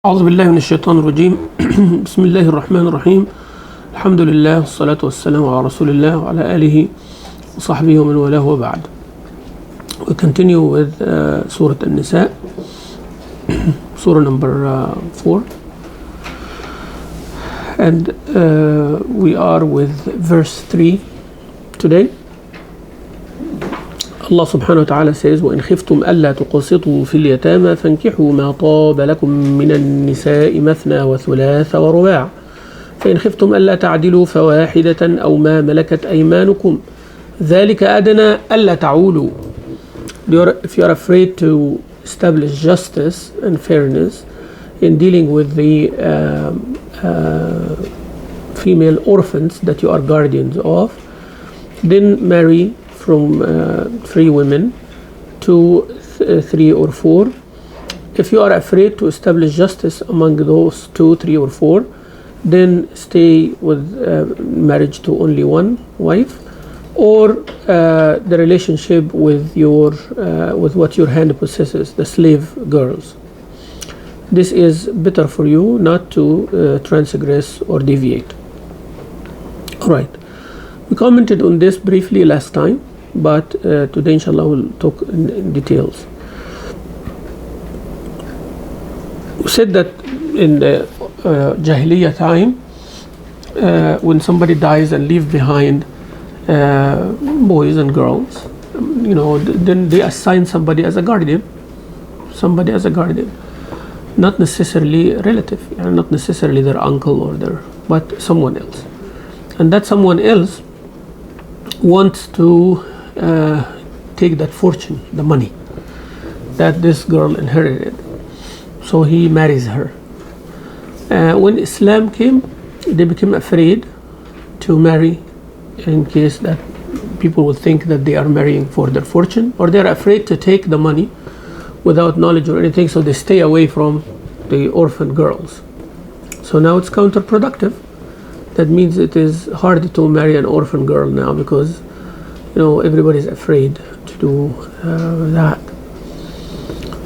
أعوذ بالله من الشيطان الرجيم. بسم الله الرحمن الرحيم. الحمد لله والصلاة والسلام على رسول الله وعلى آله وصحبه ومن والاه وبعد. We continue with Surah Nisa, Surah number 4, and we are with verse 3 today. Allah subhanahu wa ta'ala says, وَإِنْ خِفْتُمْ أَلَّا تُقْسِطُوا فِي الْيَتَامَى فَانكِحُوا مَا طَابَ لَكُم مِّنَ النِّسَاءِ مَثْنَى وَثُلَاثَ وَرُبَاعَ فَإِنْ خِفْتُمْ أَلَّا تَعْدِلُوا فَوَاحِدَةً أَوْ مَا مَلَكَتْ أَيْمَانُكُمْ ذَلِكَ أَدْنَى أَلَّا تَعُولُوا. If you are afraid to establish justice and fairness in dealing with the female orphans that you are guardians of, then marry from 3 women to 3 or 4. If you are afraid to establish justice among those 2, 3 or 4, then stay with marriage to only one wife, or the relationship with what your hand possesses, the slave girls. This is better for you not to transgress or deviate. Alright, we commented on this briefly last time, but today inshallah we'll talk in details. We said that in the Jahiliyyah time, when somebody dies and leave behind boys and girls, then they assign somebody as a guardian, not necessarily a relative, not necessarily their uncle or but someone else, and that someone else wants to take that fortune, the money that this girl inherited, so he marries her. When Islam came, they became afraid to marry in case that people would think that they are marrying for their fortune, or they are afraid to take the money without knowledge or anything, so they stay away from the orphan girls. So now it's counterproductive. That means it is hard to marry an orphan girl now, because everybody is afraid to do that.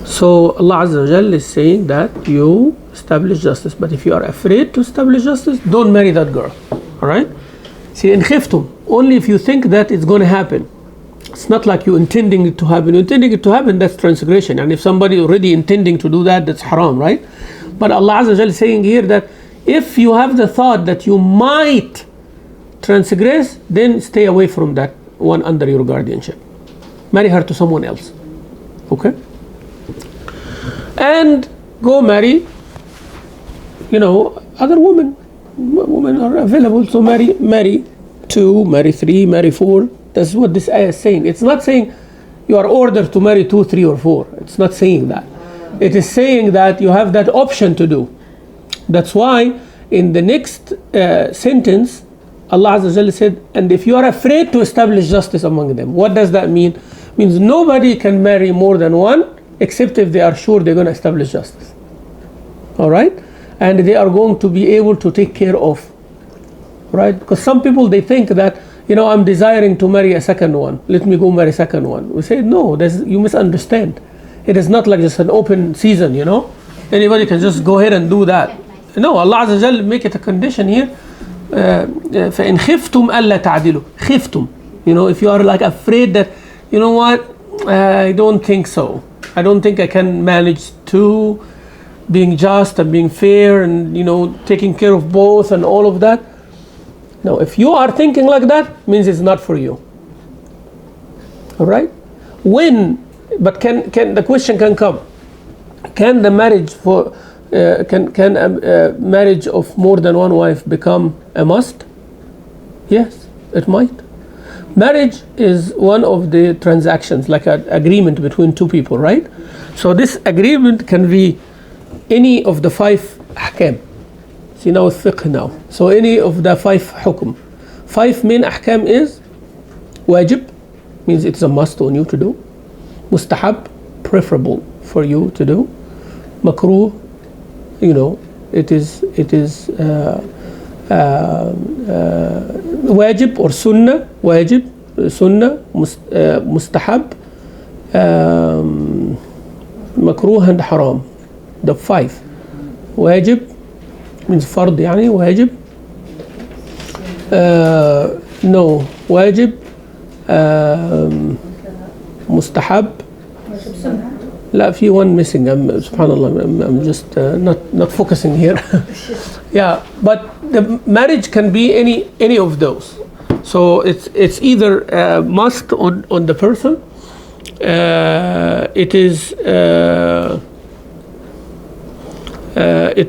So Allah Azza wa Jal is saying that you establish justice, but if you are afraid to establish justice, don't marry that girl. Alright? See, in khiftum, only if you think that it's going to happen. It's not like you intending it to happen. Intending it to happen, that's transgression. And if somebody already intending to do that, that's haram, right? But Allah Azza wa Jal is saying here that if you have the thought that you might transgress, then stay away from that one under your guardianship. Marry her to someone else. Okay? And go marry, other women. Women are available, so marry 2, marry 3, marry 4. That's what this ayah is saying. It's not saying you are ordered to marry 2, 3 or 4. It's not saying that. It is saying that you have that option to do. That's why in the next sentence, Allah Azza wa Jalla said, and if you are afraid to establish justice among them. What does that mean? It means nobody can marry more than one, except if they are sure they're going to establish justice. Alright? And they are going to be able to take care of. Right? Because some people, they think that, I'm desiring to marry a second one. Let me go marry a second one. We say, no, you misunderstand. It is not like just an open season, Anybody can just go ahead and do that. No, Allah Azza wa Jalla make it a condition here. فَإِنْ خِفْتُمْ أَلَّا تَعْدِلُوا خِفْتُمْ. If you are like afraid that, I don't think so. I don't think I can manage to being just and being fair and, taking care of both and all of that. Now, if you are thinking like that, means it's not for you. Alright? But can the question can come. Can the marriage can a marriage of more than one wife become a must? Yes, it might. Marriage is one of the transactions, like an agreement between 2 people, right? So this agreement can be any of the 5 ahkam. See, now it's fiqh now. So any of the 5 hukum. 5 main ahkam is wajib, means it's a must on you to do. Mustahab, preferable for you to do. Makruh, it is wajib or sunnah, mustahab, makruh and haram. The 5. واجب means فرض يعني واجب. No, واجب. مستحب. لا, في one missing. Subhanallah, I'm just not focusing here. Yeah, but the marriage can be any of those. So it's either must on the person. It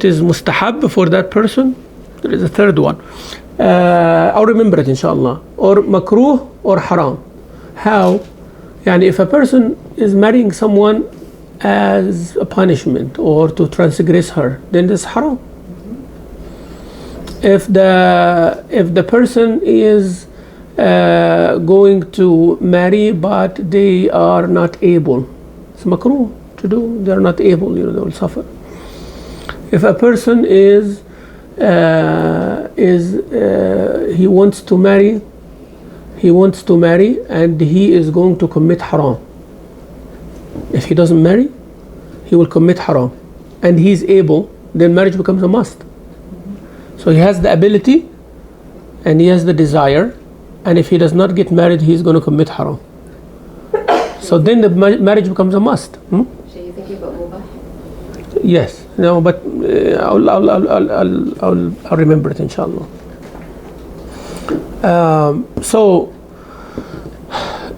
is mustahab for that person. There is a third one. I'll remember it inshallah. Or makruh or haram. How? Yani if a person is marrying someone as a punishment or to transgress her, then this is haram. If the person is going to marry but they are not able, it's makruh to do. They are not able, they will suffer. If a person he wants to marry and he is going to commit haram. If he doesn't marry, he will commit haram, and he is able, then marriage becomes a must. So he has the ability and he has the desire, and if he does not get married, he is going to commit haram. So then the marriage becomes a must. So you think about mubah? Yes. No, but I'll remember it inshallah. So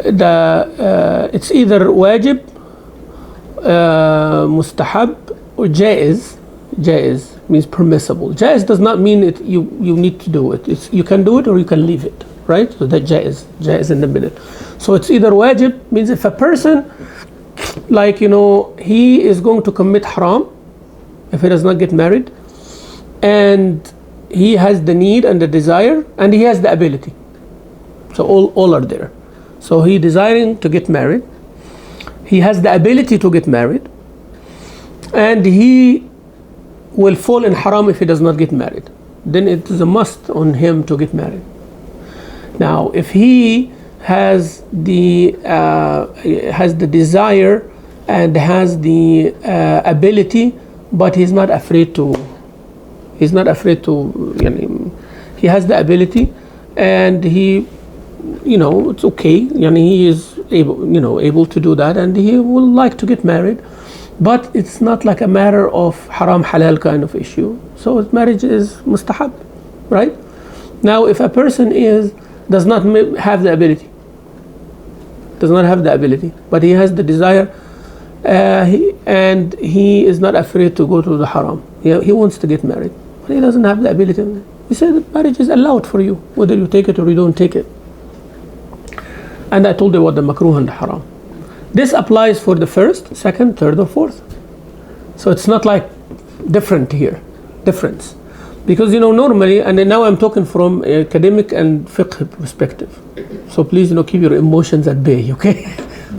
it's either wajib, mustahab, or jaiz. Jaiz means permissible. Jaiz does not mean you need to do it. You can do it or you can leave it, right? So that jaiz in the middle. So it's either wajib, means if a person, like, he is going to commit haram if he does not get married, and he has the need and the desire and he has the ability. So all are there. So he desiring to get married, he has the ability to get married, and he will fall in haram if he does not get married. Then it is a must on him to get married. Now, if he has the desire and has the ability, but he's not afraid to. He has the ability, and he, it's okay. He is able to do that, and he will like to get married, but it's not like a matter of haram halal kind of issue. So marriage is mustahab, right? Now, if a person does not have the ability, but he has the desire, and he is not afraid to go to the haram. He wants to get married, but he doesn't have the ability. We say that marriage is allowed for you, whether you take it or you don't take it. And I told you what the makruh and the haram. This applies for the first, second, third, or fourth. So it's not like difference. Because normally, and now I'm talking from academic and fiqh perspective. So please, keep your emotions at bay, okay?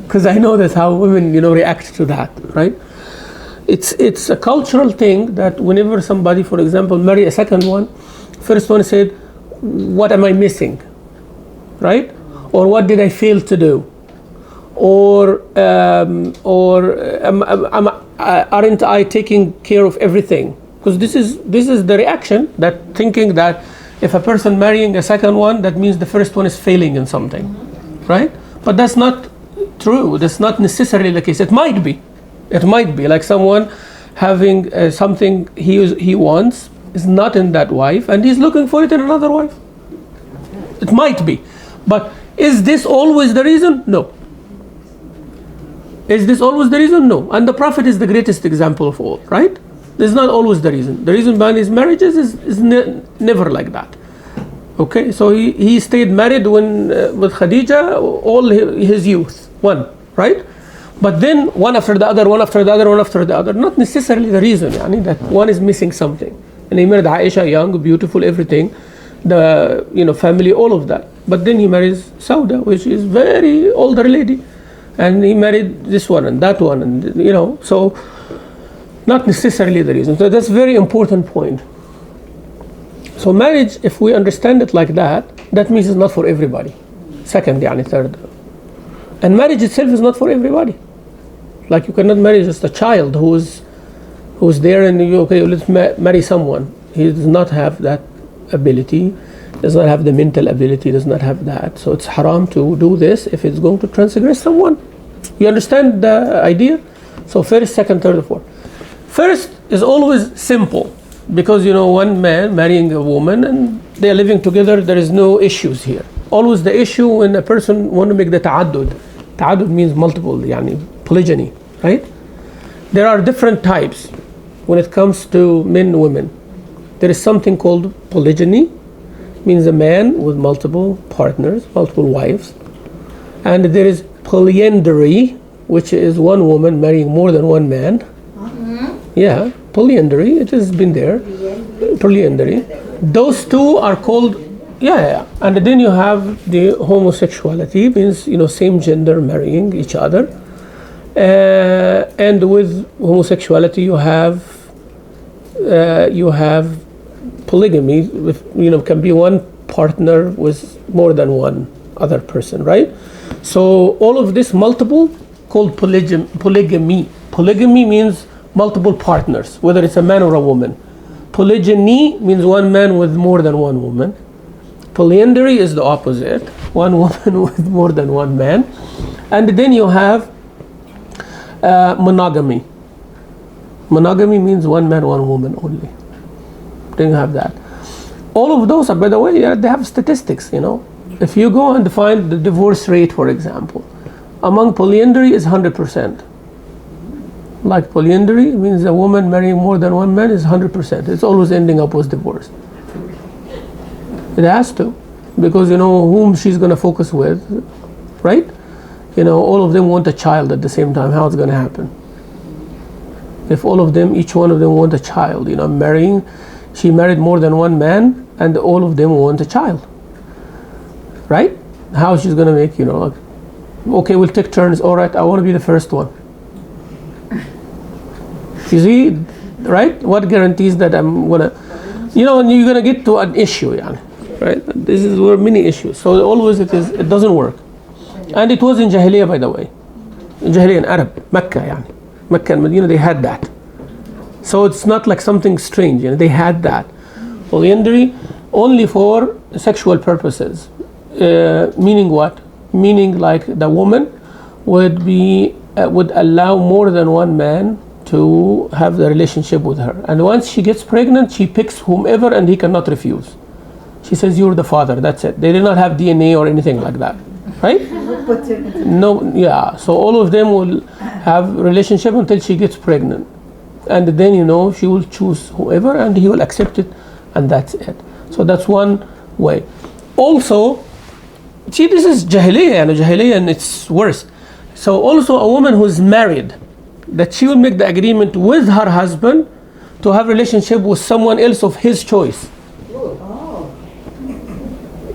Because I know that's how women, react to that, right? It's a cultural thing that whenever somebody, for example, marry a second one, first one said, what am I missing, right? Or what did I fail to do? Or aren't I taking care of everything? Because this is the reaction, that thinking that if a person marrying a second one, that means the first one is failing in something, right? But that's not true. That's not necessarily the case. It might be like someone having something he wants is not in that wife, and he's looking for it in another wife. It might be, but is this always the reason? No. Is this always the reason? No. And the Prophet is the greatest example of all, right? This is not always the reason. The reason behind his marriages is never like that. Okay, so he stayed married with Khadija all his youth, one, right? But then one after the other, not necessarily the reason, that one is missing something. And he married Aisha, young, beautiful, everything, the family, all of that. But then he marries Sauda, which is very older lady, and he married this one and that one, and so not necessarily the reason. So that's a very important point. So marriage, if we understand it like that, that means it's not for everybody. Second, third. And marriage itself is not for everybody. Like you cannot marry just a child who is who's there and you, okay, let's marry someone. He does not have that ability, does not have the mental ability, does not have that. So it's haram to do this if it's going to transgress someone. You understand the idea? So first, second, third, fourth. First is always simple, because one man marrying a woman and they are living together, there is no issues here. Always the issue when a person want to make the ta'addud. Ta'addud means multiple, yani polygyny, right? There are different types when it comes to men and women. There is something called polygyny, means a man with multiple partners, multiple wives. And there is polyandry, which is one woman marrying more than one man. Yeah, polyandry, it has been there. Polyandry. Those two are called, yeah. And then you have the homosexuality, means same gender marrying each other. And with homosexuality you have polygamy, with can be one partner with more than one other person, right? So all of this multiple called polygamy. Polygamy means multiple partners, whether it's a man or a woman. Polygyny means one man with more than one woman. Polyandry is the opposite, one woman with more than one man. And then you have monogamy. Monogamy means one man, one woman only. Then you have that. All of those are, by the way, they have statistics. If you go and find the divorce rate, for example, among polyandry is 100%. Like polyandry means a woman marrying more than one man is 100%. It's always ending up with divorce. It has to, because whom she's going to focus with, right? All of them want a child at the same time. How it's going to happen? If all of them, each one of them want a child, she married more than one man, and all of them want a child, right? How she's going to make, okay, we'll take turns. All right, I want to be the first one. You see, right? What guarantees that I'm gonna, and you're gonna get to an issue, right? This is where many issues. So always it doesn't work, and it was in Jahiliyyah, by the way, in Jahiliyyah in Arab, Mecca, Mecca and Medina, they had that. So it's not like something strange, they had that. Polyandry only for sexual purposes, meaning what? Meaning like the woman would allow more than one man to have the relationship with her, and once she gets pregnant, she picks whomever, and he cannot refuse. She says, "You're the father." That's it. They did not have DNA or anything like that, right? No, yeah. So all of them will have relationship until she gets pregnant, and then she will choose whoever, and he will accept it, and that's it. So that's one way. Also, see, this is Jahiliyyah, and it's worse. So also a woman who is married, that she will make the agreement with her husband to have relationship with someone else of his choice. Oh.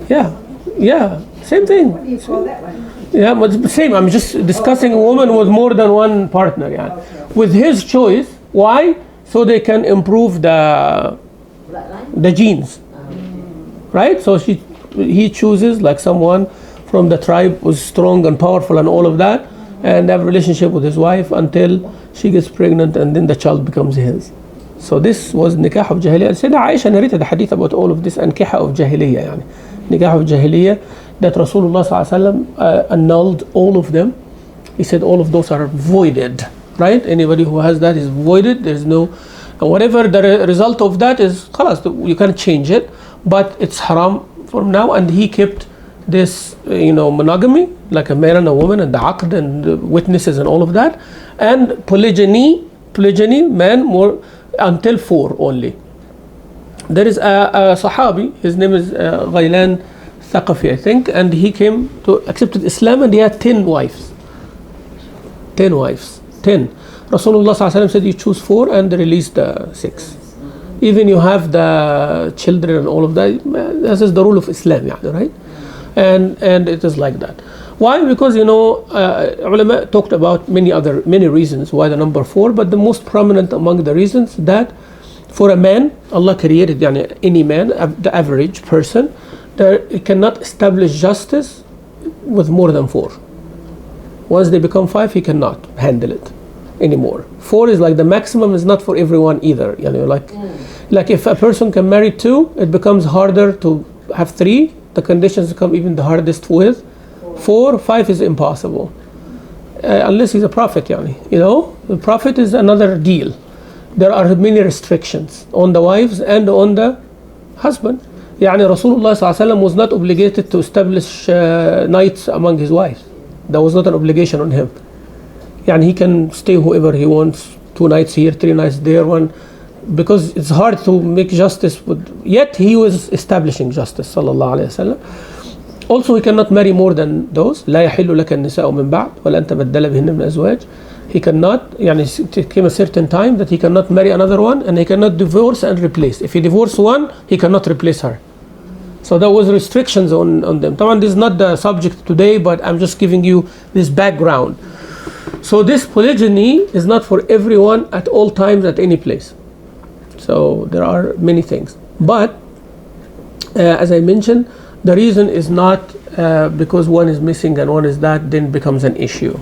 Yeah, same thing. What do you call that one? Yeah, but it's the same. I'm just discussing a woman with more than one partner, Okay. with his choice. Why? So they can improve the genes, right? So he chooses like someone from the tribe who's strong and powerful and all of that, and have a relationship with his wife until she gets pregnant, and then the child becomes his. So this was nikah of jahiliyyah. Sayyidina Aisha narrated a hadith about all of this, and nikah of jahiliyyah, nikah of jahiliyyah, that Rasulullah annulled all of them. He said all of those are voided, right? Anybody who has that is voided. There's no, whatever the result of that is, khalas, you can't change it, but it's haram from now. And he kept this monogamy, like a man and a woman, and the aqd and the witnesses and all of that, and polygyny, man more until 4 only. There is a Sahabi, his name is Ghailan Thaqafi, I think, and he came to accepted Islam, and he had 10 wives. 10 wives. Rasulullah said you choose 4 and release the 6. Even you have the children and all of that. This is the rule of Islam, right? And it is like that. Why? Because ulama talked about many reasons why the number 4, but the most prominent among the reasons that for a man, Allah created any man, the average person, that it cannot establish justice with more than 4. Once they become 5, he cannot handle it. anymore. 4 is like the maximum, is not for everyone either. You know, like if a person can marry 2, it becomes harder to have 3. The conditions become even the hardest with 4. 5 is impossible. Unless he's a prophet, yani. You know, the prophet is another deal. There are many restrictions on the wives and on the husband. Yani Rasulullah ﷺ was not obligated to establish nights among his wives. That was not an obligation on him. Yani he can stay whoever he wants, 2 nights here, 3 nights there, because it's hard to make justice yet he was establishing justice sallallahu alayhi wasallam. Also, he cannot marry more than those. لا يحل لك النساء من بعد ولا أن تبدل بهن من أزواج. He cannot, it came a certain time that he cannot marry another one, and he cannot divorce and replace. If he divorced one, he cannot replace her. So there was restrictions on them. This is not the subject today, but I'm just giving you this background. So this polygyny is not for everyone at all times at any place. So there are many things. But as I mentioned, the reason is not because one is missing and one is that, then becomes an issue.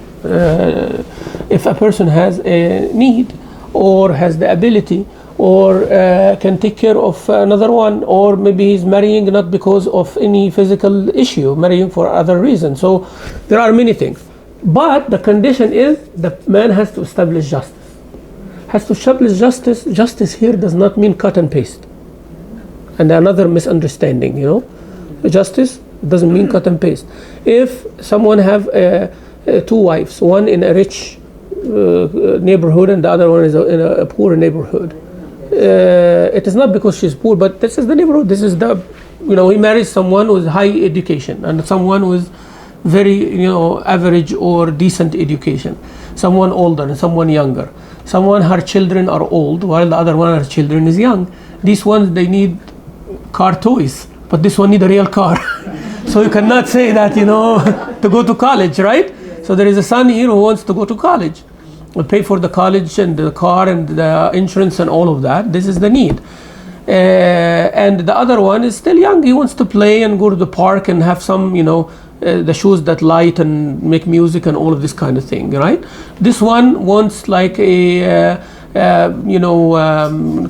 If a person has a need or has the ability or can take care of another one, or maybe he's marrying not because of any physical issue, marrying for other reasons. So there are many things. But the condition is the man has to establish justice. Has to establish justice. Justice here does not mean cut and paste. And another misunderstanding, you know. Justice doesn't mean cut and paste. If someone have 2 wives, one in a rich neighborhood and the other one is in a poor neighborhood, it is not because she's poor, but this is the neighborhood. This is the, he marries someone with high education and someone with very, average or decent education. Someone older and someone younger. Someone, her children are old while the other one, her children is young. These ones, they need car toys, but this one need a real car. So you cannot say that, to go to college, right? So there is a son here who wants to go to college. We pay for the college and the car and the insurance and all of that. This is the need. And the other one is still young. He wants to play and go to the park and have some, the shoes that light and make music and all of this kind of thing, right? This one wants like a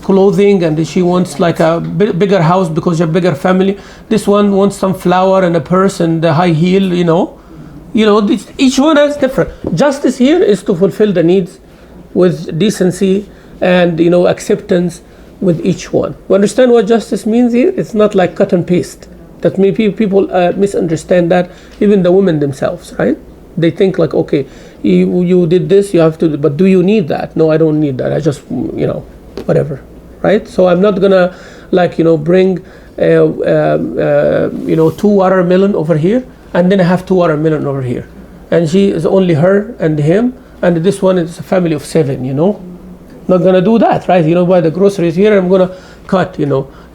clothing, and she wants like a bigger house because you have bigger family. This one wants some flower and a purse and a high heel, each one is different. Justice here is to fulfill the needs with decency and acceptance with each one. You understand what justice means here? It's not like cut and paste. That maybe people misunderstand that, even the women themselves, right? They think like, okay, you did this, you have to, but do you need that? No, I don't need that. I just, whatever, right? So I'm not gonna bring, 2 watermelon over here, and then I have 2 watermelon over here, and she is only her and him, and this one is a family of 7. Not gonna do that, right? Buy the groceries here, I'm gonna cut.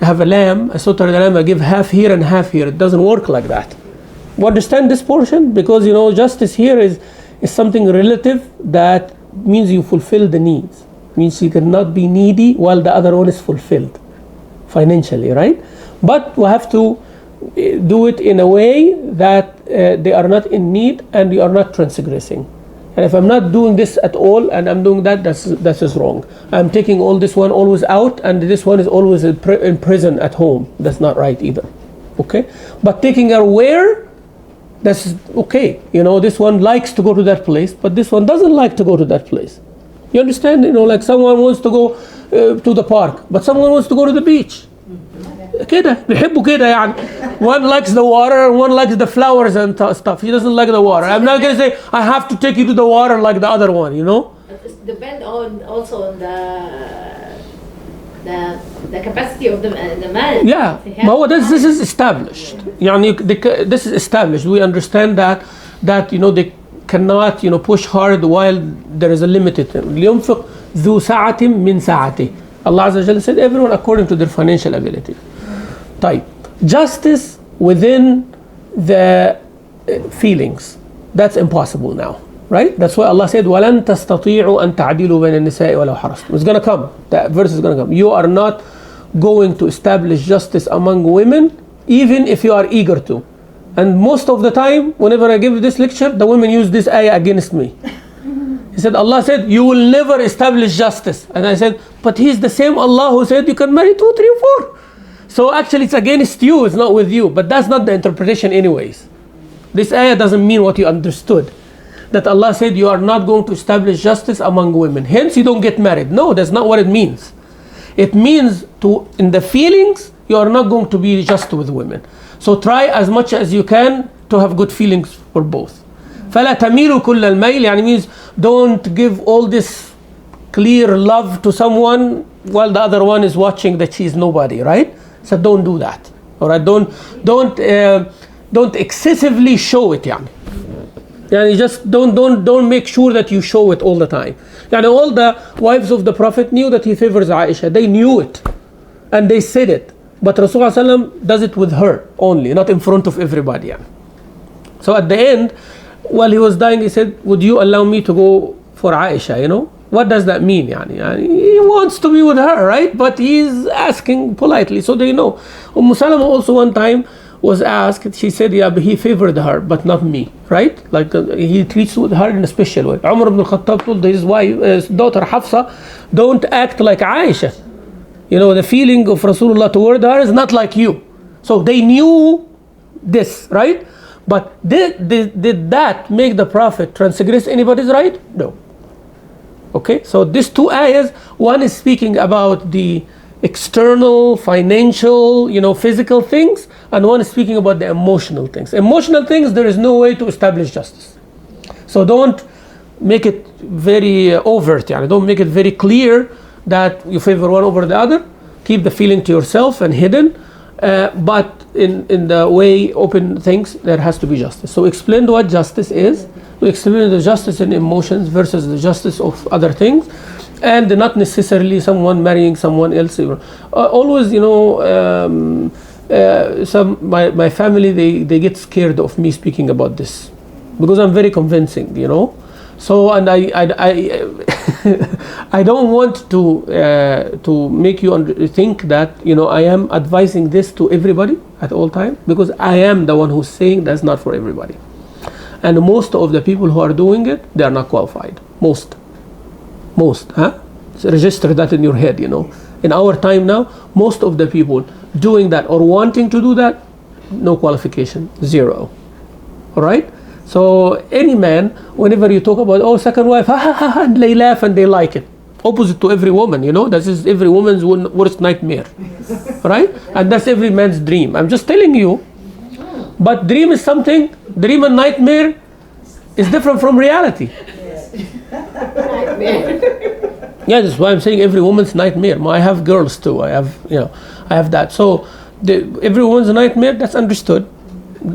I have a lamb, I slaughter the lamb, I give half here and half here. It doesn't work like that. You understand this portion? Because justice here is something relative, that means you fulfill the needs. Means you cannot be needy while the other one is fulfilled financially, right? But we have to do it in a way that they are not in need and you are not transgressing. And if I'm not doing this at all and I'm doing that is wrong. I'm taking all this one always out and this one is always in prison at home. That's not right either. Okay? But taking her where, that's okay. This one likes to go to that place, but this one doesn't like to go to that place. You understand? Like someone wants to go to the park, but someone wants to go to the beach. كده بيحبوا كده يعني. One likes the water and one likes the flowers and stuff. He doesn't like the water. I'm not gonna say I have to take you to the water like the other one. It depends also on the capacity of the man. Yeah, but this is established. This is established. We understand that they cannot push hard while there is a limited. لينفق ذو سعة من سعته. Allah Azza wa Jalla said everyone according to their financial ability. Type justice within the feelings, that's impossible now, right? That's why Allah said وَلَن تَسْتَطِيعُوا أَن تَعْدِلُوا بَيْنَ النِّسَاءِ وَلَوْ حَرَصْتُمْ. It's gonna come, that verse is gonna come. You are not going to establish justice among women even if you are eager to. And most of the time whenever I give this lecture, the women use this ayah against me. He said, Allah said, you will never establish justice. And I said, but He's the same Allah who said you can marry 2, 3, 4. So actually it's against you, it's not with you. But that's not the interpretation anyways. This ayah doesn't mean what you understood. That Allah said you are not going to establish justice among women. Hence you don't get married. No, that's not what it means. It means in the feelings, you are not going to be just with women. So try as much as you can to have good feelings for both. فَلَا تَمِيلُوا كُلَّ الْمَيْلِ يعني means don't give all this clear love to someone while the other one is watching that she's nobody, right? So don't do that. All right, don't excessively show it, يعني. Yani just don't make sure that you show it all the time. Yani all the wives of the Prophet knew that he favors Aisha. They knew it, and they said it. But Rasulullah does it with her only, not in front of everybody. Yani. So at the end, while he was dying, he said, "Would you allow me to go for Aisha?" You know, what does that mean? Yani he wants to be with her, right? But he's asking politely, so they know. Salama also one time was asked, she said, yeah, but he favored her, but not me, right? Like he treats with her in a special way. Umar ibn al-Khattab told his wife, his daughter Hafsa, don't act like Aisha. You know, the feeling of Rasulullah toward her is not like you. So they knew this, right? But did that make the Prophet transgress anybody's right? No. Okay, so these two ayahs, one is speaking about the external, financial, physical things, and one is speaking about the emotional things. Emotional things, there is no way to establish justice. So don't make it very overt, don't make it very clear that you favor one over the other. Keep the feeling to yourself and hidden, but in the way open things, there has to be justice. So explain what justice is. We explain the justice in emotions versus the justice of other things. And not necessarily someone marrying someone else. Always, my family, they get scared of me speaking about this because I'm very convincing, So, and I don't want to make you think that I am advising this to everybody at all time, because I am the one who's saying that's not for everybody. And most of the people who are doing it, they are not qualified. Most, huh? So register that in your head, In our time now, most of the people doing that or wanting to do that, no qualification, 0. All right? So any man, whenever you talk about, second wife, ha ha ha ha, and they laugh and they like it. Opposite to every woman, that is every woman's worst nightmare. Right? And that's every man's dream. I'm just telling you. But dream is something, dream and nightmare is different from reality. Yeah, that's why I'm saying every woman's nightmare. I have girls too. I have that. So every woman's nightmare, that's understood.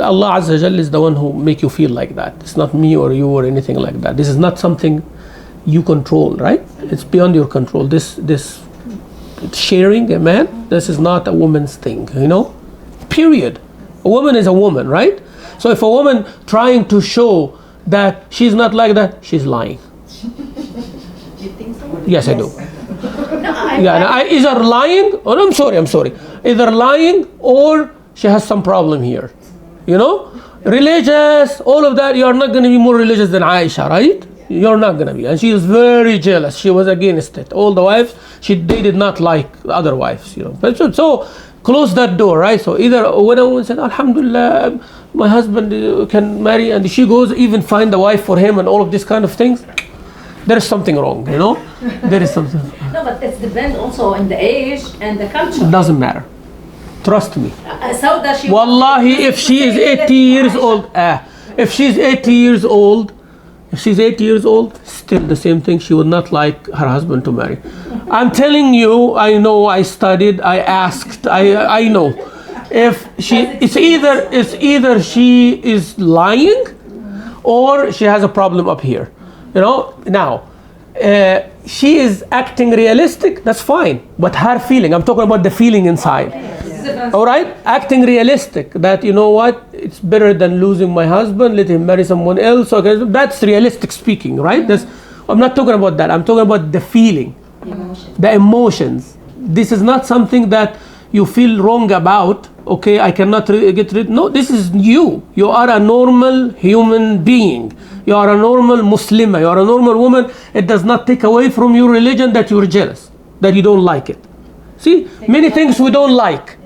Allah Azza wa Jal is the one who make you feel like that. It's not me or you or anything like that. This is not something you control, right? It's beyond your control. This sharing a man, this is not a woman's thing, Period. A woman is a woman, right? So if a woman trying to show that she's not like that, she's lying. You think so? Yes, I do. No, either lying, or I'm sorry. Either lying or she has some problem here. Religious, all of that, you're not going to be more religious than Aisha, right? You're not going to be. And she is very jealous. She was against it. All the wives, they did not like other wives, But so close that door, right? So either when a woman said, Alhamdulillah, my husband can marry, and she goes even find a wife for him and all of these kind of things, there is something wrong, There is something. No, but it depends also on the age and the culture. It doesn't matter. Trust me. So does she? Wallahi, if she is 80 years old, if she's 80 years old, still the same thing. She would not like her husband to marry. I'm telling you, I know, I studied, I asked, I know. If it's either she is lying or she has a problem up here. Now, she is acting realistic, that's fine. But her feeling, I'm talking about the feeling inside. All right? Acting realistic, that it's better than losing my husband, let him marry someone else. Okay, that's realistic speaking, right? I'm not talking about that. I'm talking about the feeling, the emotions. This is not something that you feel wrong about okay, I cannot get rid. No, this is you. You are a normal human being. You are a normal Muslimah. You are a normal woman. It does not take away from your religion that you're jealous, that you don't like it. See, many things we don't like,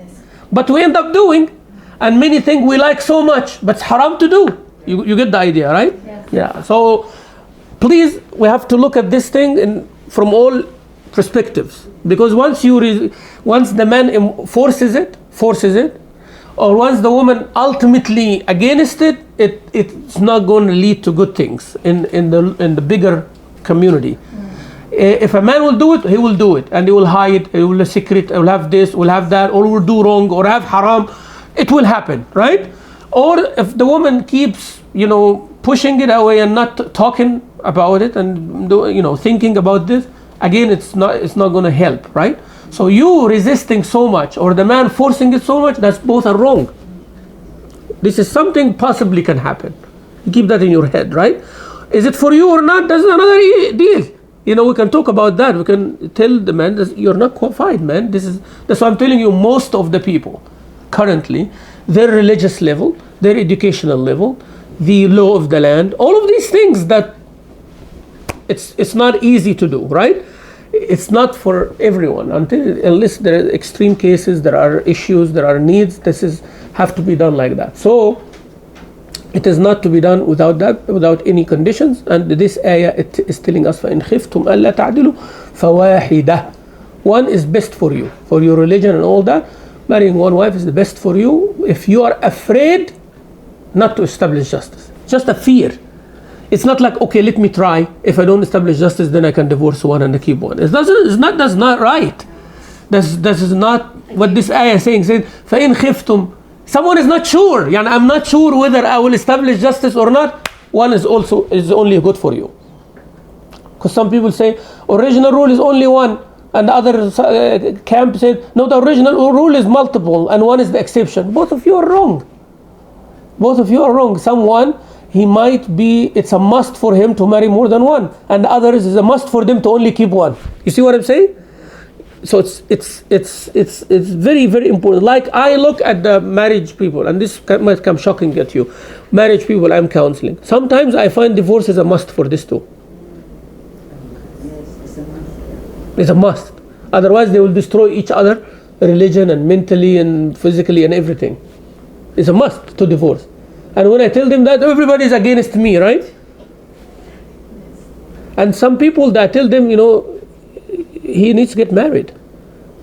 but we end up doing, and many things we like so much, but it's haram to do. You get the idea, right? Yes. Yeah. So please, we have to look at this thing from all perspectives, because once the man forces it, or once the woman ultimately against it, it's not going to lead to good things in the bigger community. If a man will do it, he will do it, and he will hide, he will secret, he will have this, will have that, or will do wrong, or have haram. It will happen, right? Or if the woman keeps, pushing it away and not talking about it, and thinking about this, again, it's not going to help, right? So you resisting so much, or the man forcing it so much, that's both are wrong. This is something possibly can happen. Keep that in your head, right? Is it for you or not? That's another deal. We can talk about that. We can tell the man that you're not qualified, man. That's why I'm telling you, most of the people currently, their religious level, their educational level, the law of the land, all of these things that it's not easy to do, right? It's not for everyone unless there are extreme cases, there are issues, there are needs. Have to be done like that. So it is not to be done without any conditions. And this ayah, it is telling us, فَإِنْ خِفْتُمْ أَلَّا تَعْدِلُوا فَوَاحِدَةٌ. One is best for you, for your religion and all that. Marrying one wife is the best for you if you are afraid not to establish justice. Just a fear. It's not like, okay, let me try. If I don't establish justice, then I can divorce one and keep one. That's not right. That is not what this ayah is saying. فَإِنْ خِفْتُمْ. Someone is not sure. I'm not sure whether I will establish justice or not. One is only good for you. Because some people say original rule is only one, and the other camp said no, the original rule is multiple, and one is the exception. Both of you are wrong. Someone, he might be, it's a must for him to marry more than one, and the others is a must for them to only keep one. You see what I'm saying? So it's very, very important. Like I look at the marriage people, and this might come shocking at you. Marriage people I'm counseling. Sometimes I find divorce is a must for this too. It's a must. Otherwise they will destroy each other, religion and mentally and physically and everything. It's a must to divorce. And when I tell them that, everybody is against me, right? And some people that I tell them, he needs to get married.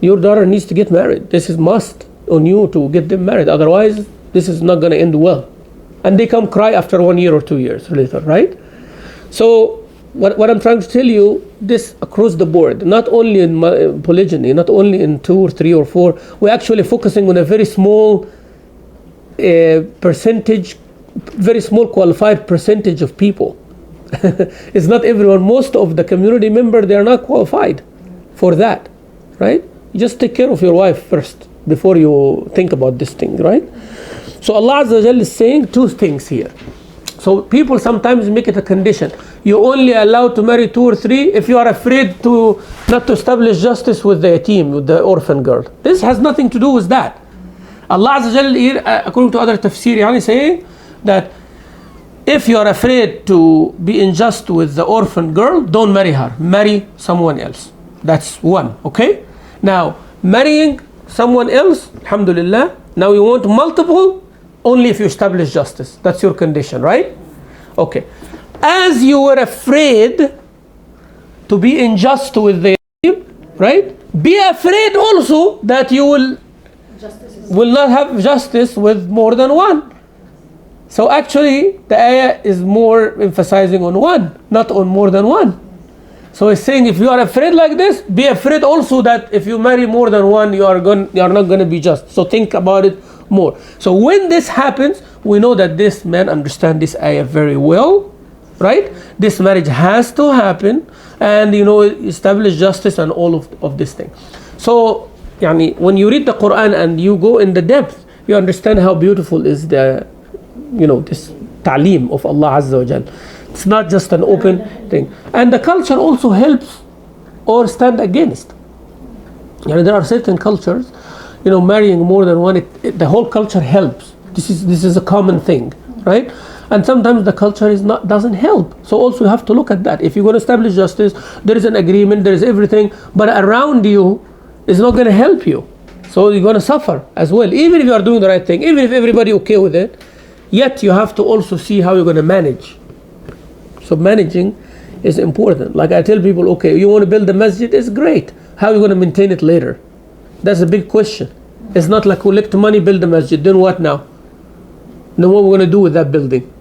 Your daughter needs to get married. This is must on you to get them married. Otherwise, this is not going to end well. And they come cry after 1 year or 2 years later, right? So what I'm trying to tell you, this across the board, not only in polygyny, not only in 2 or 3 or 4, we're actually focusing on a very small percentage, very small qualified percentage of people. It's not everyone. Most of the community member, they are not qualified for that, right? You just take care of your wife first before you think about this thing, right? So Allah Azza wa Jalla is saying 2 things here. So people sometimes make it a condition. You're only allowed to marry 2 or 3 if you are afraid not to establish justice with the yatim, with the orphan girl. This has nothing to do with that. Allah Azza wa Jalla here, according to other tafsir, saying that if you are afraid to be unjust with the orphan girl, don't marry her. Marry someone else. That's one, okay? Now, marrying someone else, alhamdulillah, now you want multiple, only if you establish justice. That's your condition, right? Okay. As you were afraid to be unjust with the yatim, right? Be afraid also that you will not have justice with more than one. So actually, the ayah is more emphasizing on one, not on more than one. So it's saying if you are afraid like this, be afraid also that if you marry more than one, you are not going to be just. So think about it more. So when this happens, we know that this man understands this ayah very well, right? This marriage has to happen, and establish justice and all of this thing. So when you read the Quran and you go in the depth, you understand how beautiful is the this ta'lim of Allah Azza wa Jal. It's not just an open thing. And the culture also helps or stand against. There are certain cultures, marrying more than one, the whole culture helps. This is a common thing, right? And sometimes the culture doesn't help. So also you have to look at that. If you're going to establish justice, there is an agreement, there is everything, but around you is not going to help you. So you're going to suffer as well, even if you are doing the right thing, even if everybody okay with it. Yet you have to also see how you're going to manage. So managing is important. Like I tell people, okay, you want to build a masjid, it's great. How are you going to maintain it later? That's a big question. It's not like collect money, build a masjid, then what now? Then what we're going to do with that building?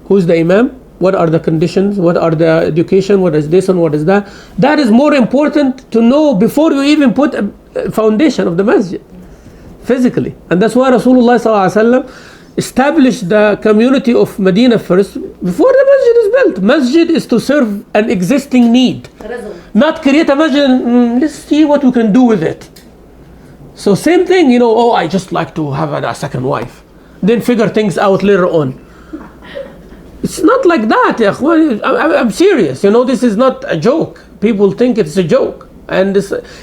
Who's the imam? What are the conditions? What are the education? What is this and what is that? That is more important to know before you even put a foundation of the masjid physically. And that's why Rasulullah ﷺ established the community of Medina first before the masjid is built. Masjid is to serve an existing need, not create a masjid and let's see what we can do with it. So same thing, I just like to have a second wife, then figure things out later on. It's not like that. I'm serious. This is not a joke. People think it's a joke. And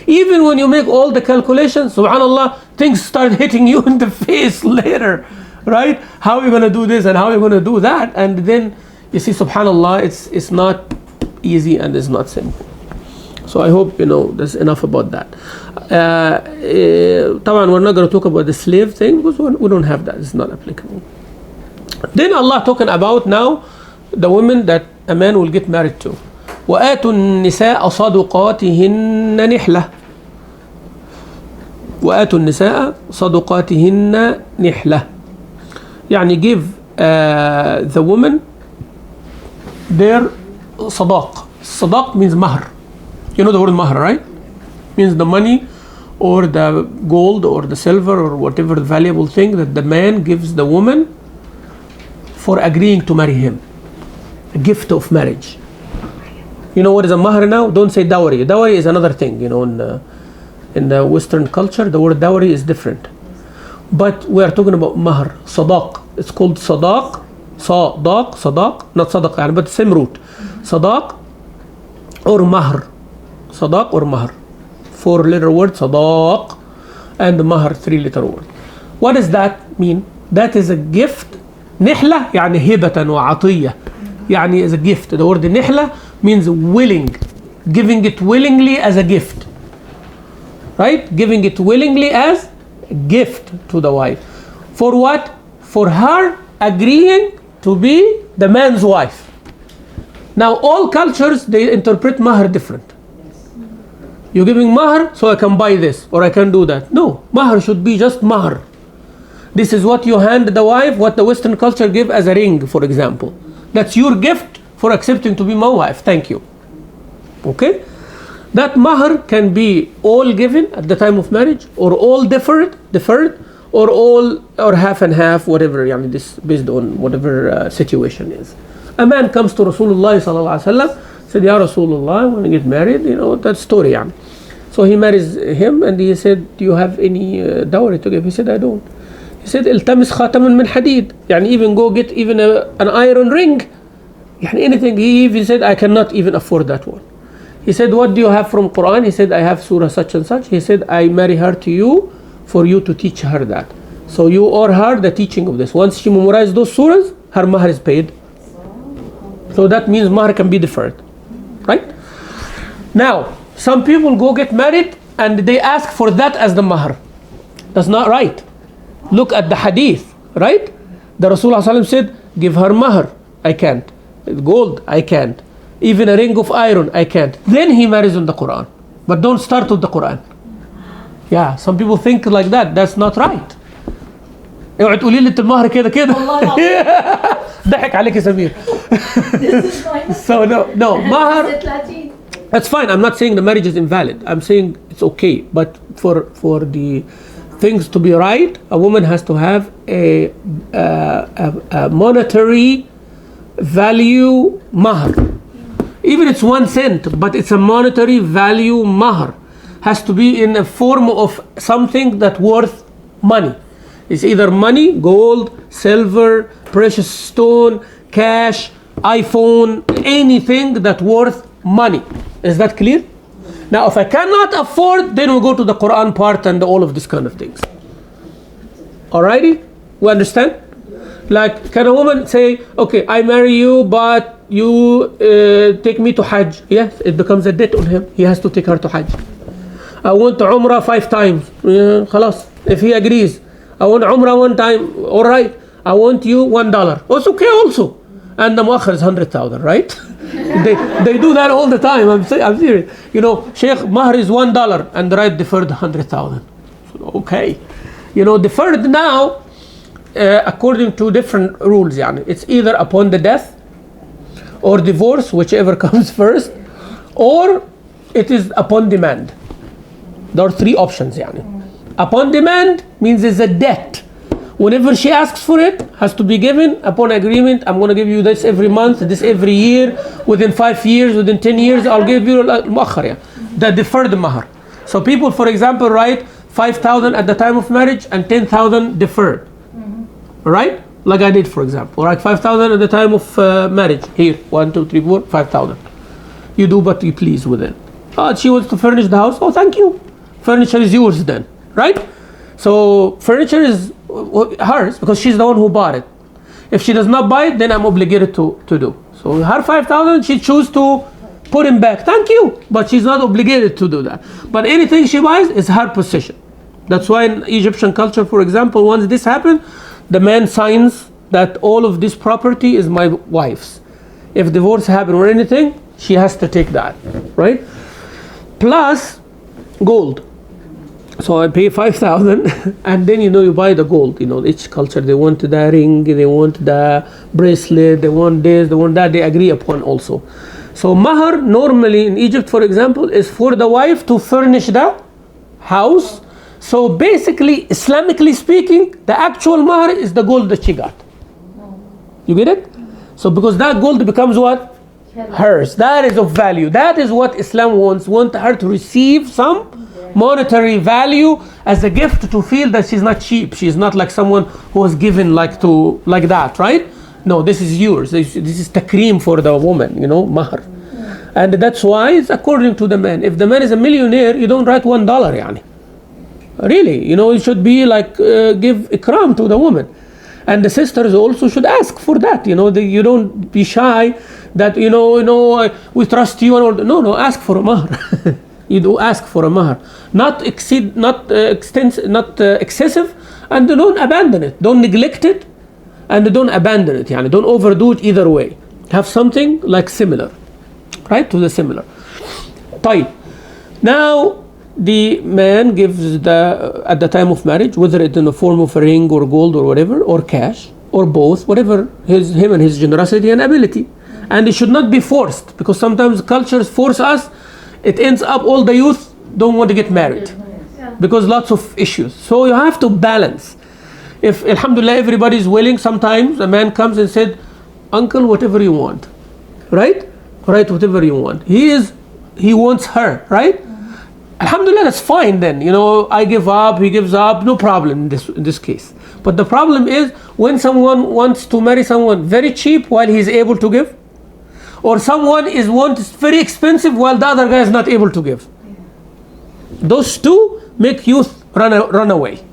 even when you make all the calculations, subhanAllah, things start hitting you in the face later, right? How are you going to do this and how are you going to do that? And then you see, subhanAllah, it's not easy and it's not simple. So I hope, there's enough about that. Taban, we're not going to talk about the slave thing because we don't have that. It's not applicable. Then Allah talking about now the women that a man will get married to. وَآتُوا النِّسَاءَ صَدُقَاتِهِنَّ نِحْلَةً وَآتُوا النِّسَاءَ صَدُقَاتِهِنَّ نِحْلَةً. يعني give the woman their sadaq. Sadaq means mahr. You know the word mahr, right? Means the money or the gold or the silver or whatever valuable thing that the man gives the woman for agreeing to marry him. A gift of marriage. You know what is a mahr now? Don't say dowry. Dowry is another thing. In the Western culture, the word dowry is different. But we are talking about mahr, sadaq. It's called sadaq, sadaq, not sadaq, but same root. Sadaq or mahr. Sadaq or mahr. 4-letter word, sadaq, and mahr, 3-letter word. What does that mean? That is a gift. نحلة يعني هبة وعطية. يعني is a gift. The word نحلة means willing, giving it willingly as a gift, right? Giving it willingly as a gift to the wife. For what? For her agreeing to be the man's wife. Now all cultures, they interpret mahr different. You're giving mahr so I can buy this or I can do that. No, mahr should be just mahr. This is what you hand the wife, what the Western culture give as a ring, for example. That's your gift for accepting to be my wife. Thank you. Okay? That mahr can be all given at the time of marriage, or all deferred, or all, or half and half, whatever. This based on whatever situation is. A man comes to Rasulullah sallallahu alaihi wasallam, said, "Ya Rasulullah, I want to get married." That story. So he marries him, and he said, "Do you have any dowry to give?" He said, "I don't." He said, "التمس خاتما من حديد." Even go get even an iron ring. Anything. He even said, "I cannot even afford that one." He said, "What do you have from Quran?" He said, "I have Surah such and such." He said, "I marry her to you for you to teach her that. So you owe her the teaching of this. Once she memorizes those surahs, her mahr is paid." So that means mahr can be deferred. Right? Now, some people go get married and they ask for that as the mahr. That's not right. Look at the hadith, right? The Rasulullah ﷺ said, "Give her mahr." I can't. Gold, I can't. Even a ring of iron, I can't. Then he marries on the Quran. But don't start with the Quran. Yeah, some people think like that. That's not right. اوعي تقولي لي المهر كده كده. ضحك عليك يا سمير. So no, mahr. That's fine. I'm not saying the marriage is invalid. I'm saying it's okay. But for the things to be right, a woman has to have a monetary value mahr. Even it's 1 cent, but it's a monetary value mahr. Has to be in a form of something that worth money. It's either money, gold, silver, precious stone, cash, iPhone, anything that worth money. Is that clear? Now, if I cannot afford, then we go to the Quran part and all of this kind of things. Alrighty? We understand? Like, can a woman say, okay, I marry you, but you take me to Hajj? Yes, it becomes a debt on him. He has to take her to Hajj. I want Umrah 5 times. Khalas. If he agrees. I want Umrah 1 time. Alright. I want you $1. Oh, it's okay also. And the Mahr is 100,000, right? they do that all the time. I'm serious. You know, Sheikh, Mahr is $1 and the right deferred 100,000. Okay. You know, deferred now, according to different rules, yani. It's either upon the death or divorce, whichever comes first, or it is upon demand. There are 3 options, yani. Upon demand means it's a debt. Whenever she asks for it, has to be given upon agreement. I'm going to give you this every month, this every year, within 5 years, within 10 years, I'll give you muakhar, the deferred mahr. So people, for example, write 5,000 at the time of marriage and 10,000 deferred. Right? Like I did, for example. Right, 5,000 at the time of marriage. Here, 1, 2, 3, 4, 5,000. You do what you please with it. Oh, she wants to furnish the house. Oh, thank you. Furniture is yours then. Right? So furniture is hers because she's the one who bought it. If she does not buy it, then I'm obligated to do. So her 5,000, she chooses to put him back. Thank you. But she's not obligated to do that. But anything she buys is her possession. That's why in Egyptian culture, for example, once this happens, the man signs that all of this property is my wife's. If divorce happens or anything, she has to take that. Right? Plus gold. So I pay 5,000 and then you buy the gold. Each culture, they want the ring, they want the bracelet, they want this, they want that, they agree upon also. So mahr normally in Egypt, for example, is for the wife to furnish the house. So basically, Islamically speaking, the actual mahr is the gold that she got. You get it? So because that gold becomes what? Hers. That is of value. That is what Islam want her to receive some monetary value as a gift, to feel that she's not cheap. She's not like someone who was given like that, right? No, this is yours. This is takreem for the woman, mahr. And that's why it's according to the man. If the man is a millionaire, you don't write $1, yani. Really, it should be like give ikram to the woman. And the sisters also should ask for that. You don't be shy that we trust you. No, ask for a mahr. You do ask for a mahr, not excessive, and don't abandon it. Don't neglect it, and don't abandon it. Don't overdo it either way. Have something like similar, right? To the similar. طيب. Now the man gives at the time of marriage, whether it's in the form of a ring or gold or whatever, or cash or both, whatever him and his generosity and ability, and it should not be forced, because sometimes cultures force us. It ends up all the youth don't want to get married because lots of issues. So you have to balance. If alhamdulillah everybody is willing, sometimes a man comes and said, uncle, whatever you want, right? Whatever you want. He wants her, right? Alhamdulillah, that's fine then. I give up, he gives up, no problem in this case. But the problem is when someone wants to marry someone very cheap while he's able to give, or someone wants very expensive while the other guy is not able to give. Those two make youth run away.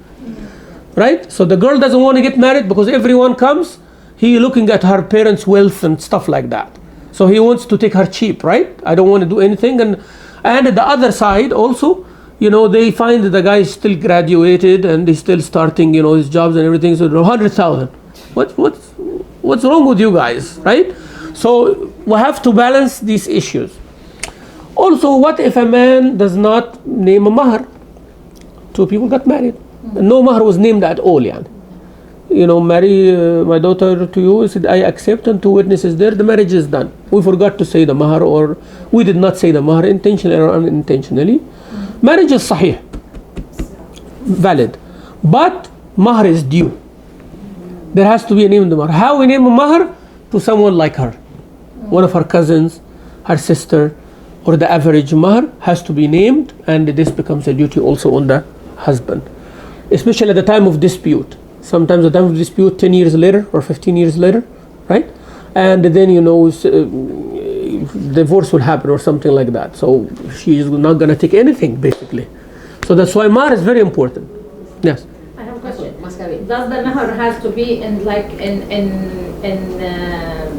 Right? So the girl doesn't want to get married because everyone comes, he looking at her parents' wealth and stuff like that. So he wants to take her cheap, right? I don't want to do anything. And the other side also, they find that the guy is still graduated and he's still starting, his jobs and everything. So 100,000. What's wrong with you guys, right? So we have to balance these issues. Also, what if a man does not name a mahr? 2 people got married. No mahr was named at all. Marry my daughter to you. He said, I accept, and 2 witnesses there. The marriage is done. We forgot to say the mahr, or we did not say the mahr intentionally or unintentionally. Marriage is sahih, valid. But mahr is due. There has to be a name in the mahr. How we name a mahr? To someone like her. One of her cousins, her sister, or the average mahr has to be named, and this becomes a duty also on the husband, especially at the time of dispute. Sometimes the time of dispute 10 years later or 15 years later, right? And then divorce will happen or something like that. So she is not going to take anything basically. So that's why Mahr is very important. Yes. I have a question. Does the Mahr has to be in like in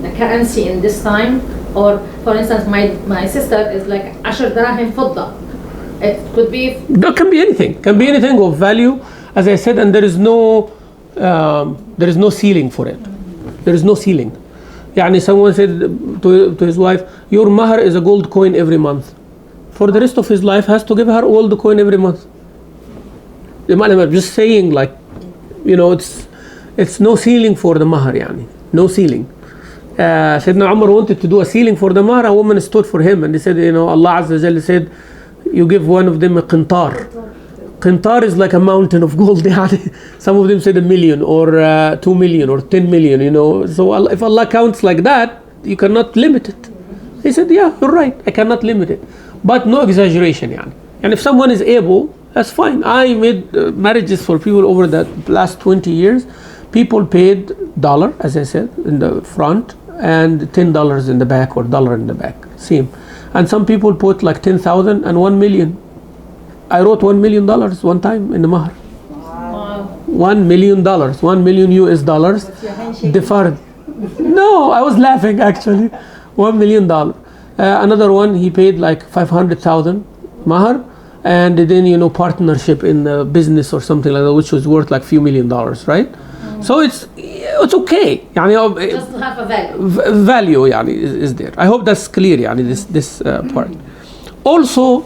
the currency in this time, or for instance, my sister is like 10 دراهم فضة. It could be. It can be anything. Can be anything of value, as I said, and there is no ceiling for it. There is no ceiling. يعني someone said to his wife, your Mahr is a gold coin every month. For the rest of his life, has to give her all the coin every month. I'm just saying, like, you know, it's no ceiling for the Mahr, يعني. No ceiling. Sayyidina Umar wanted to do a ceiling for the Mahr. A woman stood for him and he said, you know, Allah Azza wa Jalla said, you give one of them a qintar. Qintar is like a mountain of gold. Some of them said 1 million or 2 million or 10 million, you know. So if Allah counts like that, you cannot limit it. He said, yeah, you're right, I cannot limit it. But no exaggeration, يعني. And if someone is able, that's fine. I made marriages for people over the last 20 years. People paid $1, as I said, in the front, and $10 in the back, or $1 in the back. Same. And some people put like 10,000 and 1 million. I wrote $1 million one time in the Mahr. Wow. $1 million, 1 million US dollars deferred. No, I was laughing actually. $1 million. Another one, he paid like 500,000 Mahr, and then, you know, partnership in the business or something like that, which was worth like few $1 million, right? So it's okay. يعني, Just to have a value. Value يعني, is there. I hope that's clear, يعني, this part. Also,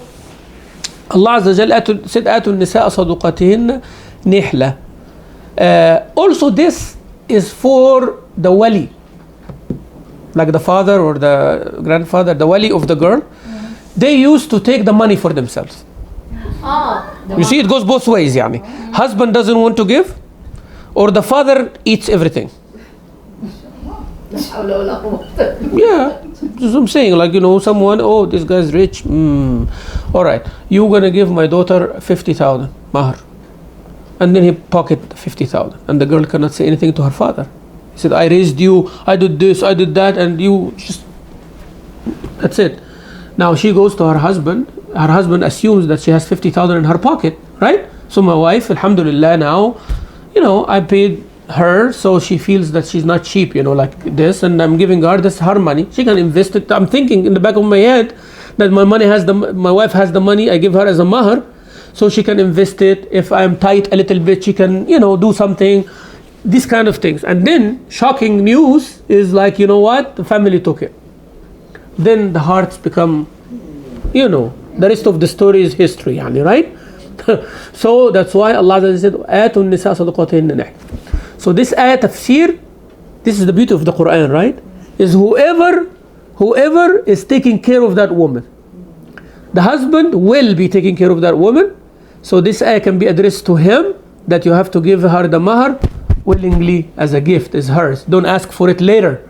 Allah Azza wa Jalla said, آتوا النساء صدقاتهن نحلة. Also, this is for the wali, like the father or the grandfather, the wali of the girl. They used to take the money for themselves. You see, it goes both ways. يعني. Husband doesn't want to give, or the father eats everything. Yeah, just I'm saying, like, you know, someone, oh, this guy's rich. All right, you're gonna give my daughter 50,000 Mahr, and then he pocket 50,000, and the girl cannot say anything to her father. He said, I raised you, I did this, I did that, and you just, that's it. Now she goes to her husband assumes that she has 50,000 in her pocket, right? So my wife, alhamdulillah, now, you know, I paid her, so she feels that she's not cheap, you know, like this, and I'm giving her this, her money. She can invest it. I'm thinking in the back of my head that my wife has the money, I give her as a Mahr, so she can invest it. If I'm tight a little bit, she can, you know, do something, these kind of things. And then shocking news is like, you know what, the family took it. Then the hearts become, you know, the rest of the story is history, yani, right? So that's why Allah said, آتوا النساء صدقاتهن نحلة. So this ayat tafseer, this is the beauty of the Quran, right? Is whoever is taking care of that woman, the husband will be taking care of that woman. So this ayat can be addressed to him, that you have to give her the Mahr willingly as a gift, is hers. Don't ask for it later.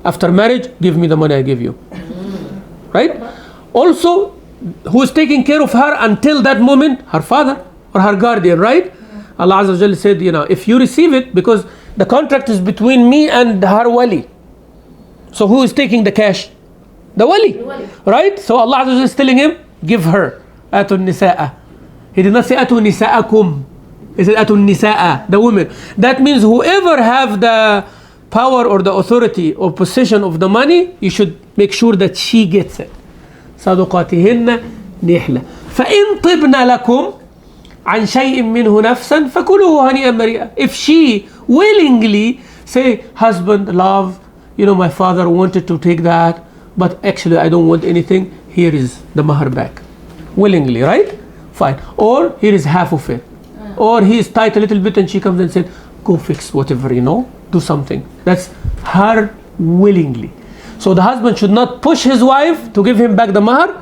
After marriage, give me the money I give you. Right? Also, who is taking care of her until that moment? Her father or her guardian, right? Allah Azza wa Jalla said, you know, if you receive it, because the contract is between me and her wali. So who is taking the cash? The wali. Right? So Allah Azza wa Jalla is telling him, give her. Atun nisa'a. He did not say atun nisa'akum. He said atun nisa'a, the women. That means whoever have the power or the authority or possession of the money, you should make sure that she gets it. صدقاتهن نحلة فإن طبن لكم عن شيء منه نفسا فكلوه هنيئا مريئا. If she willingly say, husband, love, you know, my father wanted to take that, but actually I don't want anything, here is the Mahr back. Willingly, right? Fine. Or here is half of it. Or he is tight a little bit and she comes and said, go fix whatever, you know, do something. That's her willingly. So the husband should not push his wife to give him back the Mahr.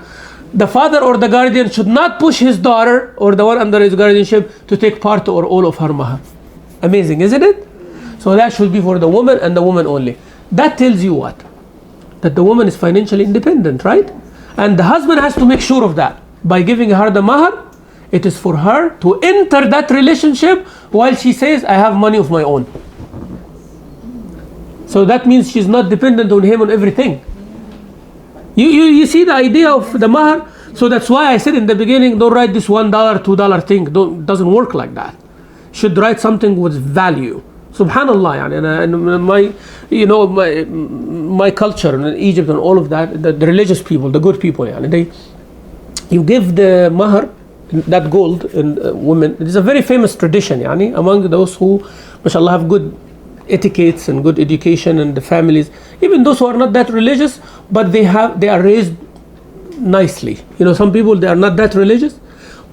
The father or the guardian should not push his daughter or the one under his guardianship to take part or all of her Mahr. Amazing, isn't it? So that should be for the woman and the woman only. That tells you what? That the woman is financially independent, right? And the husband has to make sure of that. By giving her the Mahr, it is for her to enter that relationship while she says, I have money of my own. So that means she's not dependent on him on everything. You see the idea of the mahr. So that's why I said in the beginning, don't write this $1, $2 thing. Doesn't work like that. Should write something with value. Subhanallah, yani, and my culture in Egypt and all of that, the religious people, the good people, yani, you give the mahr, that gold, in women. It is a very famous tradition, yani, among those who, mashallah, have good etiquettes and good education, and the families, even those who are not that religious, but they are raised nicely. Some people, they are not that religious,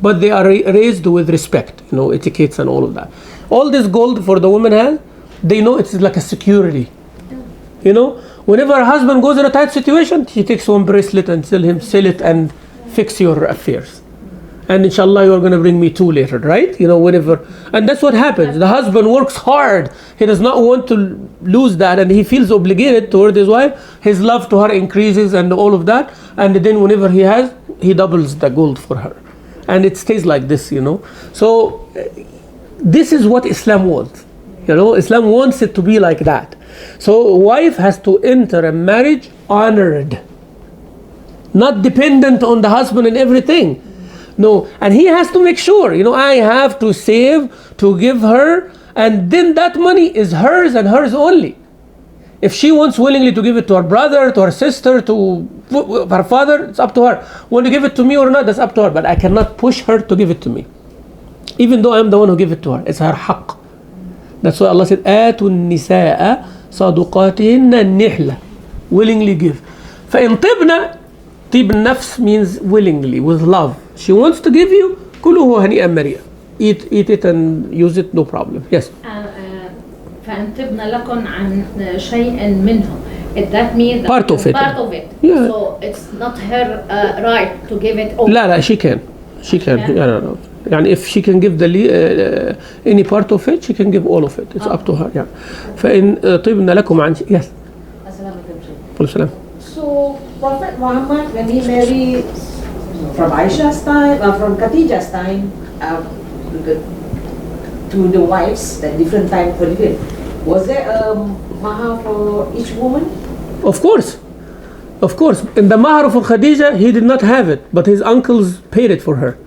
but they are raised with respect, etiquettes and all of that. All this gold for the woman has, they know it's like a security. Whenever her husband goes in a tight situation, she takes one bracelet and tell him, sell it and fix your affairs. And inshallah, you are going to bring me 2 later, right? Whenever. And that's what happens. The husband works hard. He does not want to lose that, and he feels obligated toward his wife. His love to her increases and all of that. And then whenever he doubles the gold for her. And it stays like this, So this is what Islam wants. Islam wants it to be like that. So a wife has to enter a marriage honored, not dependent on the husband and everything. No, and he has to make sure, I have to save to give her, and then that money is hers and hers only. If she wants willingly to give it to her brother, to her sister, to her father, it's up to her. Want to give it to me or not, that's up to her. But I cannot push her to give it to me, even though I'm the one who give it to her. It's her haqq. That's why Allah said, آتوا النساء صدقاتهن النحلة. Willingly give. فإن طبنا, طيب النفس means willingly, with love. She wants to give you, كلوه هنيئا مريئا. Eat it and use it, no problem. Yes. فإن طبنا لكم عن شيء منه. That means part of it. Part of it. Yeah. So it's not her right to give it all. لا, she can. No. يعني if she can give any part of it, she can give all of it. It's up to her. Yeah. فإن طبنا لكم عن yes. Assalamu So Prophet Muhammad, when he married from Aisha's time, from Khadija's time, to the wives, that different time for different. Was there a mahr for each woman? Of course. In the mahr for Khadija, he did not have it, but his uncles paid it for her.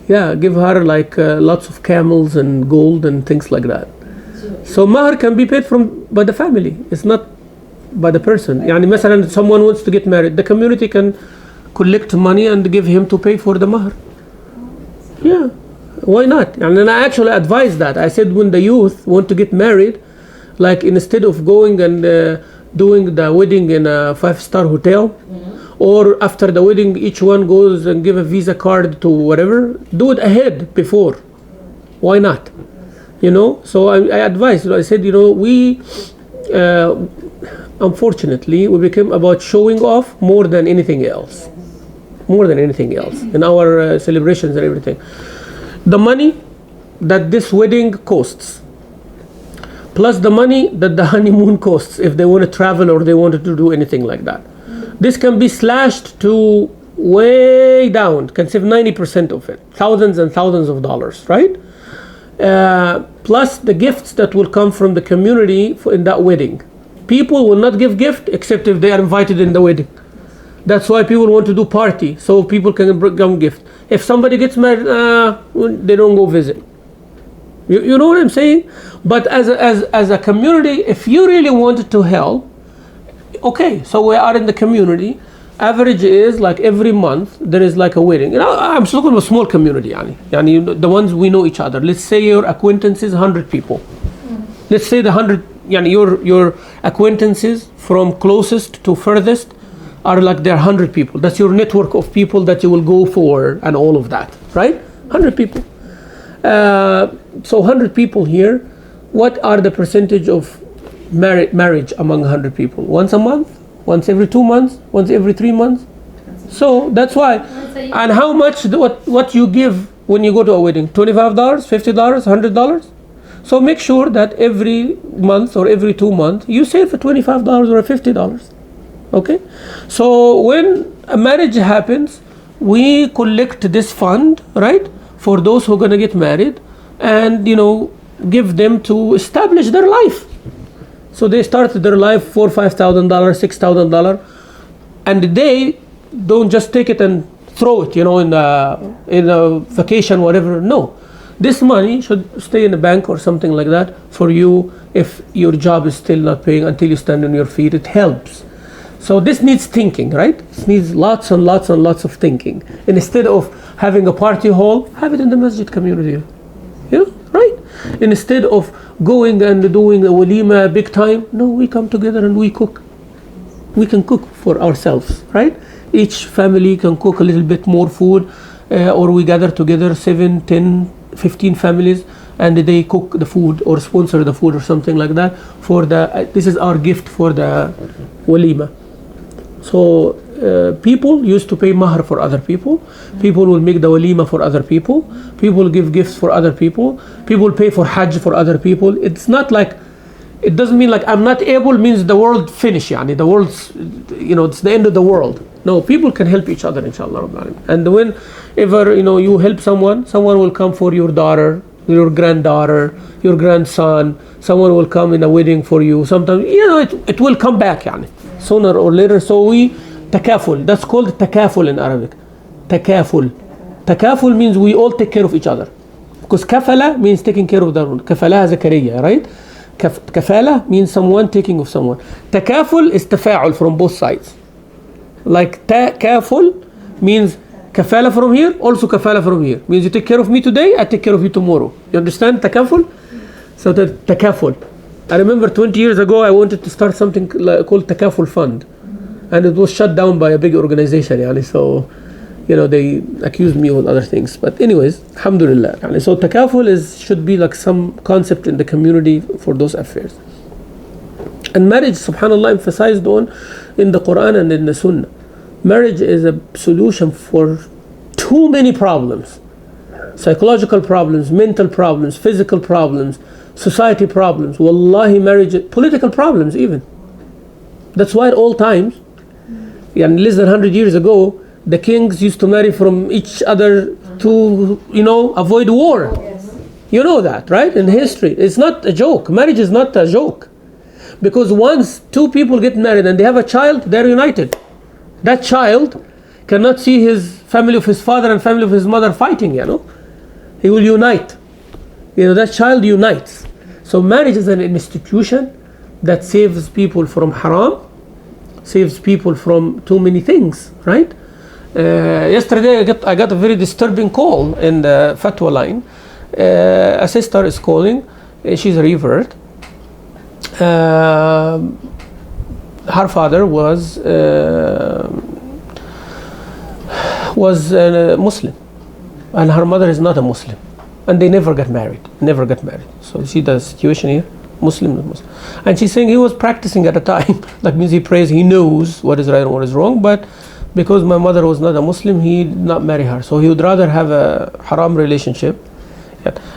Yeah, give her like lots of camels and gold and things like that. So mahr can be paid by the family. It's not by the person. يعني مثلا someone wants to get married, the community can collect money and give him to pay for the mahr. Yeah, why not? And I actually advise that. I said when the youth want to get married, like instead of going and doing the wedding in a 5-star hotel, or after the wedding each one goes and give a visa card to whatever, do it ahead before. Why not? So I advise. I said, we unfortunately we became about showing off more than anything else in our celebrations and everything. The money that this wedding costs, plus the money that the honeymoon costs if they want to travel or they wanted to do anything like that, this can be slashed to way down, can save 90% of it, thousands and thousands of dollars, right? Plus the gifts that will come from the community in that wedding. People will not give gift except if they are invited in the wedding. That's why people want to do party, so people can bring gift. If somebody gets married, they don't go visit. You know what I'm saying? But as a community, if you really wanted to help, okay, so we are in the community. Average is like every month there is like a wedding. I'm talking about a small community, yani the ones we know each other. Let's say your acquaintances 100 people. Let's say the 100, your acquaintances from closest to furthest are like there 100 people. That's your network of people that you will go for and all of that, right? 100 people. So 100 people here. What are the percentage of marriage among 100 people? Once a month? Once every 2 months? Once every 3 months? So that's why. And how much, what you give when you go to a wedding? $25, $50, $100? So make sure that every month or every 2 months you save a $25 or a $50. Okay? So when a marriage happens, we collect this fund, right? For those who are going to get married and, give them to establish their life. So they started their life $4,000, $5,000, $6,000. and they don't just take it and throw it, in a vacation, whatever. No, this money should stay in a bank or something like that for you if your job is still not paying until you stand on your feet. It helps. So this needs thinking, right? This needs lots and lots and lots of thinking. And instead of having a party hall, have it in the masjid community. Right? And instead of going and doing a walima big time, no, we come together and we cook. We can cook for ourselves, right? Each family can cook a little bit more food, or we gather together 7, 10, 15 families, and they cook the food or sponsor the food or something like that for this is our gift for the walima. So people used to pay mahr for other people. People will make the walima for other people. People give gifts for other people. People pay for hajj for other people. It's not like, it doesn't mean like I'm not able means the world finish. The world's, it's the end of the world. No, people can help each other, inshallah. And whenever, you help someone will come for your daughter, your granddaughter, your grandson. Someone will come in a wedding for you. Sometimes, it will come back, sooner or later. So we takaful. That's called takaful in Arabic. Takaful. Takaful means we all take care of each other. Because kafala means taking care of the other. Kafala zakariya, right? Kafala means someone taking of someone. Takaful is tafa'ul from both sides. Like takaful means kafala from here, also kafala from here. Means you take care of me today, I take care of you tomorrow. You understand takaful? So the takaful. I remember 20 years ago I wanted to start something called Takaful Fund, and it was shut down by a big organization. So they accused me of other things, but anyways, alhamdulillah. So takaful should be like some concept in the community for those affairs. And marriage, subhanallah, emphasized on in the Quran and in the Sunnah. Marriage is a solution for too many problems: psychological problems, mental problems, physical problems, society problems. Wallahi, marriage, political problems even. That's why at all times, and less than 100 years ago, the kings used to marry from each other to, avoid war. Yes. You know that, right? In history, it's not a joke. Marriage is not a joke, because once two people get married and they have a child, they're united. That child cannot see his family of his father and family of his mother fighting. He will unite. That child unites. So marriage is an institution that saves people from haram, saves people from too many things, right? Yesterday I got a very disturbing call in the fatwa line. A sister is calling. She's a revert. Her father was a Muslim, and her mother is not a Muslim, and they never got married. So you see the situation here, Muslim, not Muslim. And she's saying he was practicing at a time. That means he prays, he knows what is right and what is wrong, but because my mother was not a Muslim, he did not marry her. So he would rather have a haram relationship.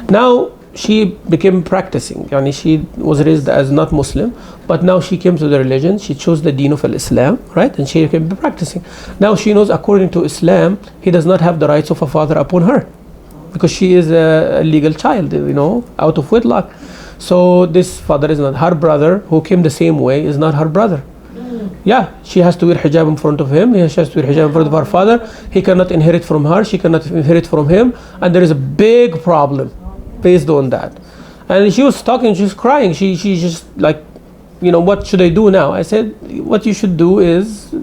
Now she became practicing. She was raised as not Muslim, but now she came to the religion. She chose the deen of Islam, right? And she became practicing. Now she knows, according to Islam, he does not have the rights of a father upon her, because she is a legal child, out of wedlock. So this father is not her brother, who came the same way, is not her brother. Yeah, she has to wear hijab in front of him. He has to wear hijab in front of her father. He cannot inherit from her. She cannot inherit from him. And there is a big problem based on that. And she was talking, she was crying. She just like, what should I do now? I said, what you should do is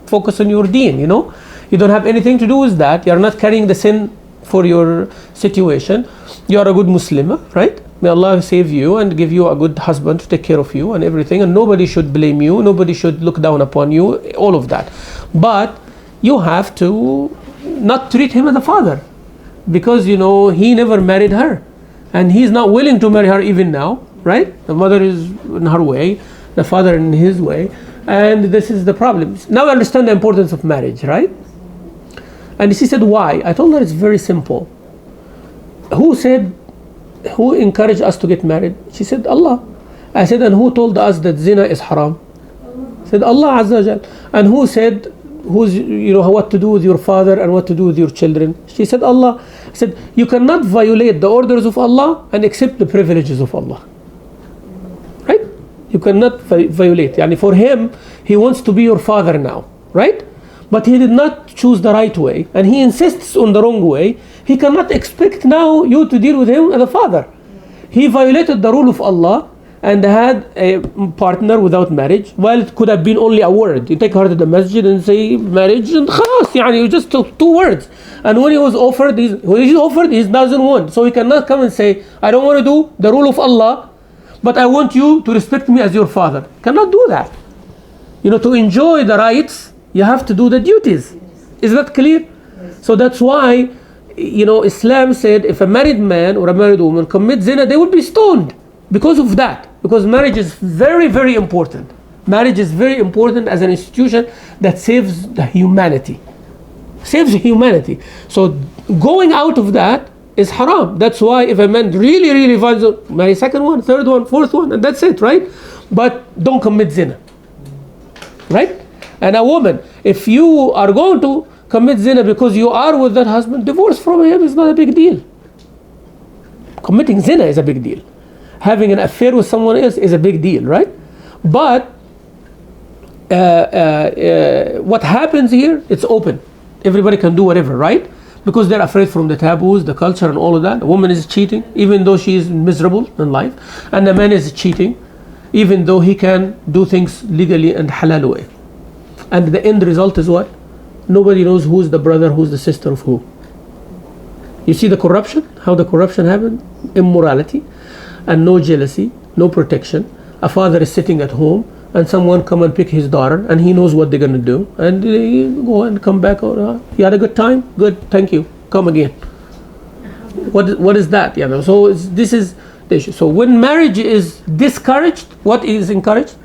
focus on your deen. You don't have anything to do with that. You are not carrying the sin for your situation. You are a good Muslim, right? May Allah save you and give you a good husband to take care of you and everything, and nobody should blame you, nobody should look down upon you, all of that. But you have to not treat him as a father, because he never married her, and he's not willing to marry her even now, right? The mother is in her way, the father in his way, and this is the problem. Now I understand the importance of marriage, right? And she said, why? I told her it's very simple. Who encouraged us to get married? She said, Allah. I said, and who told us that zina is haram? Said, Allah Azza wa Jal. And who said, what to do with your father and what to do with your children? She said, Allah. I said, you cannot violate the orders of Allah and accept the privileges of Allah. Right? You cannot violate. For him, he wants to be your father now. right? But he did not choose the right way, and he insists on the wrong way. He cannot expect now you to deal with him as a father. He violated the rule of Allah and had a partner without marriage, while it could have been only a word. You take her to the masjid and say marriage, and khalas, you just took 2 words. And when he was offered, he doesn't want. So he cannot come and say, I don't want to do the rule of Allah, but I want you to respect me as your father. Cannot do that. To enjoy the rights, you have to do the duties. Is that clear? So that's why, Islam said if a married man or a married woman commit zina, they will be stoned because of that. Because marriage is very, very important. Marriage is very important as an institution that saves the humanity. Saves humanity. So going out of that is haram. That's why if a man really, really finds out, marry second one, third one, fourth one, and that's it, right? But don't commit zina. Right? And a woman, if you are going to commit zina because you are with that husband, divorce from him is not a big deal. Committing zina is a big deal. Having an affair with someone else is a big deal, right? But what happens here, it's open. Everybody can do whatever, right? Because they're afraid from the taboos, the culture and all of that. A woman is cheating, even though she is miserable in life. And the man is cheating, even though he can do things legally and halal way. And the end result is what? Nobody knows who's the brother, who's the sister of who. You see the corruption? How the corruption happened? Immorality and no jealousy, no protection. A father is sitting at home and someone come and pick his daughter and he knows what they're going to do. And they go and come back. You had a good time? Good, thank you. Come again. What is that? So this is the issue. So when marriage is discouraged, what is encouraged?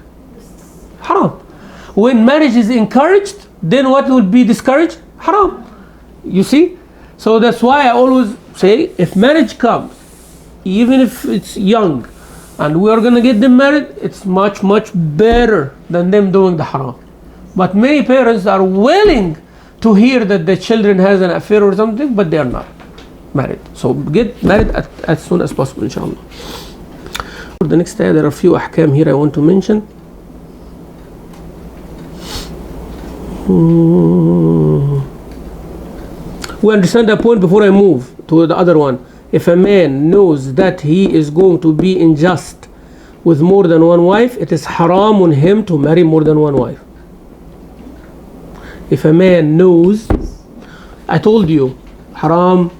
Haram. When marriage is encouraged, then what will be discouraged? Haram. You see? So that's why I always say, if marriage comes, even if it's young, and we are going to get them married, it's much, much better than them doing the haram. But many parents are willing to hear that the children has an affair or something, but they are not married. So get married as soon as possible, inshallah. For the next day, there are a few ahkam here I want to mention. We understand that point before I move to the other one. If a man knows that he is going to be unjust with more than one wife, it is haram on him to marry more than one wife. If a man knows, I told you, haram,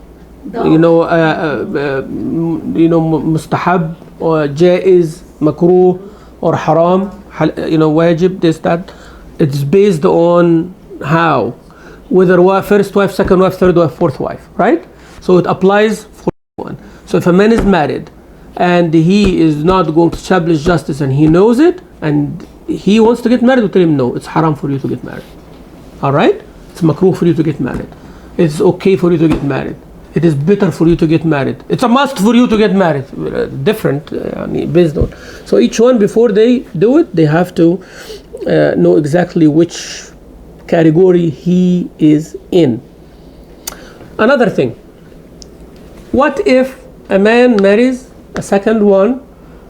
mustahab or jaiz, makruh or haram, wajib, this, that. It's based on how, whether first wife, second wife, third wife, fourth wife, right? So it applies for one. So if a man is married and he is not going to establish justice and he knows it and he wants to get married, we tell him no, it's haram for you to get married. All right? It's makruh for you to get married. It's okay for you to get married. It is better for you to get married. It's a must for you to get married. Different, based on. So each one, before they do it, they have to know exactly which category he is in. Another thing, what if a man marries a second one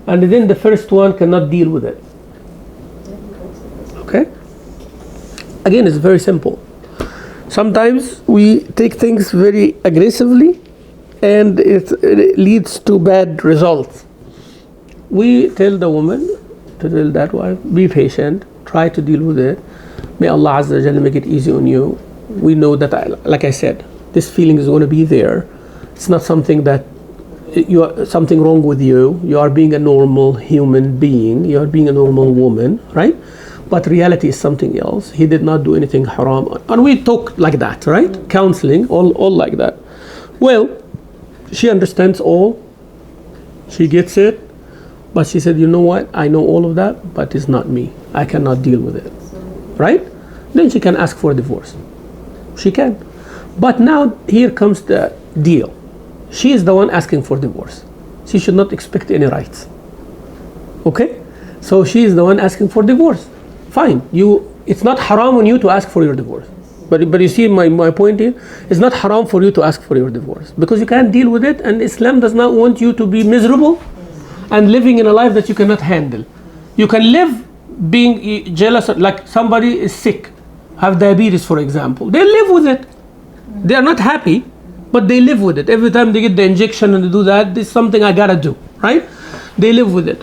and then the first one cannot deal with it? Okay? Again, it's very simple. Sometimes we take things very aggressively and it leads to bad results. We tell the woman, to tell that wife, be patient, try to deal with it. May Allah Azza wa Jalla make it easy on you. We know that, like I said, this feeling is going to be there. It's not something that something wrong with you. You are being a normal human being. You are being a normal woman, right? But reality is something else. He did not do anything haram. And we talk like that, right? Counseling, all like that. Well, she understands all. She gets it. But she said, you know what? I know all of that, but it's not me. I cannot deal with it. Right? Then she can ask for a divorce. She can. But now here comes the deal. She is the one asking for divorce. She should not expect any rights. Okay? So she is the one asking for divorce. Fine. It's not haram on you to ask for your divorce. But you see my point here? It's not haram for you to ask for your divorce. Because you can't deal with it, and Islam does not want you to be miserable and living in a life that you cannot handle. You can live being jealous, like somebody is sick have diabetes, for example. They live with it. They are not happy, but they live with it. Every time they get the injection and they do that, this is something I gotta do, right? They live with it.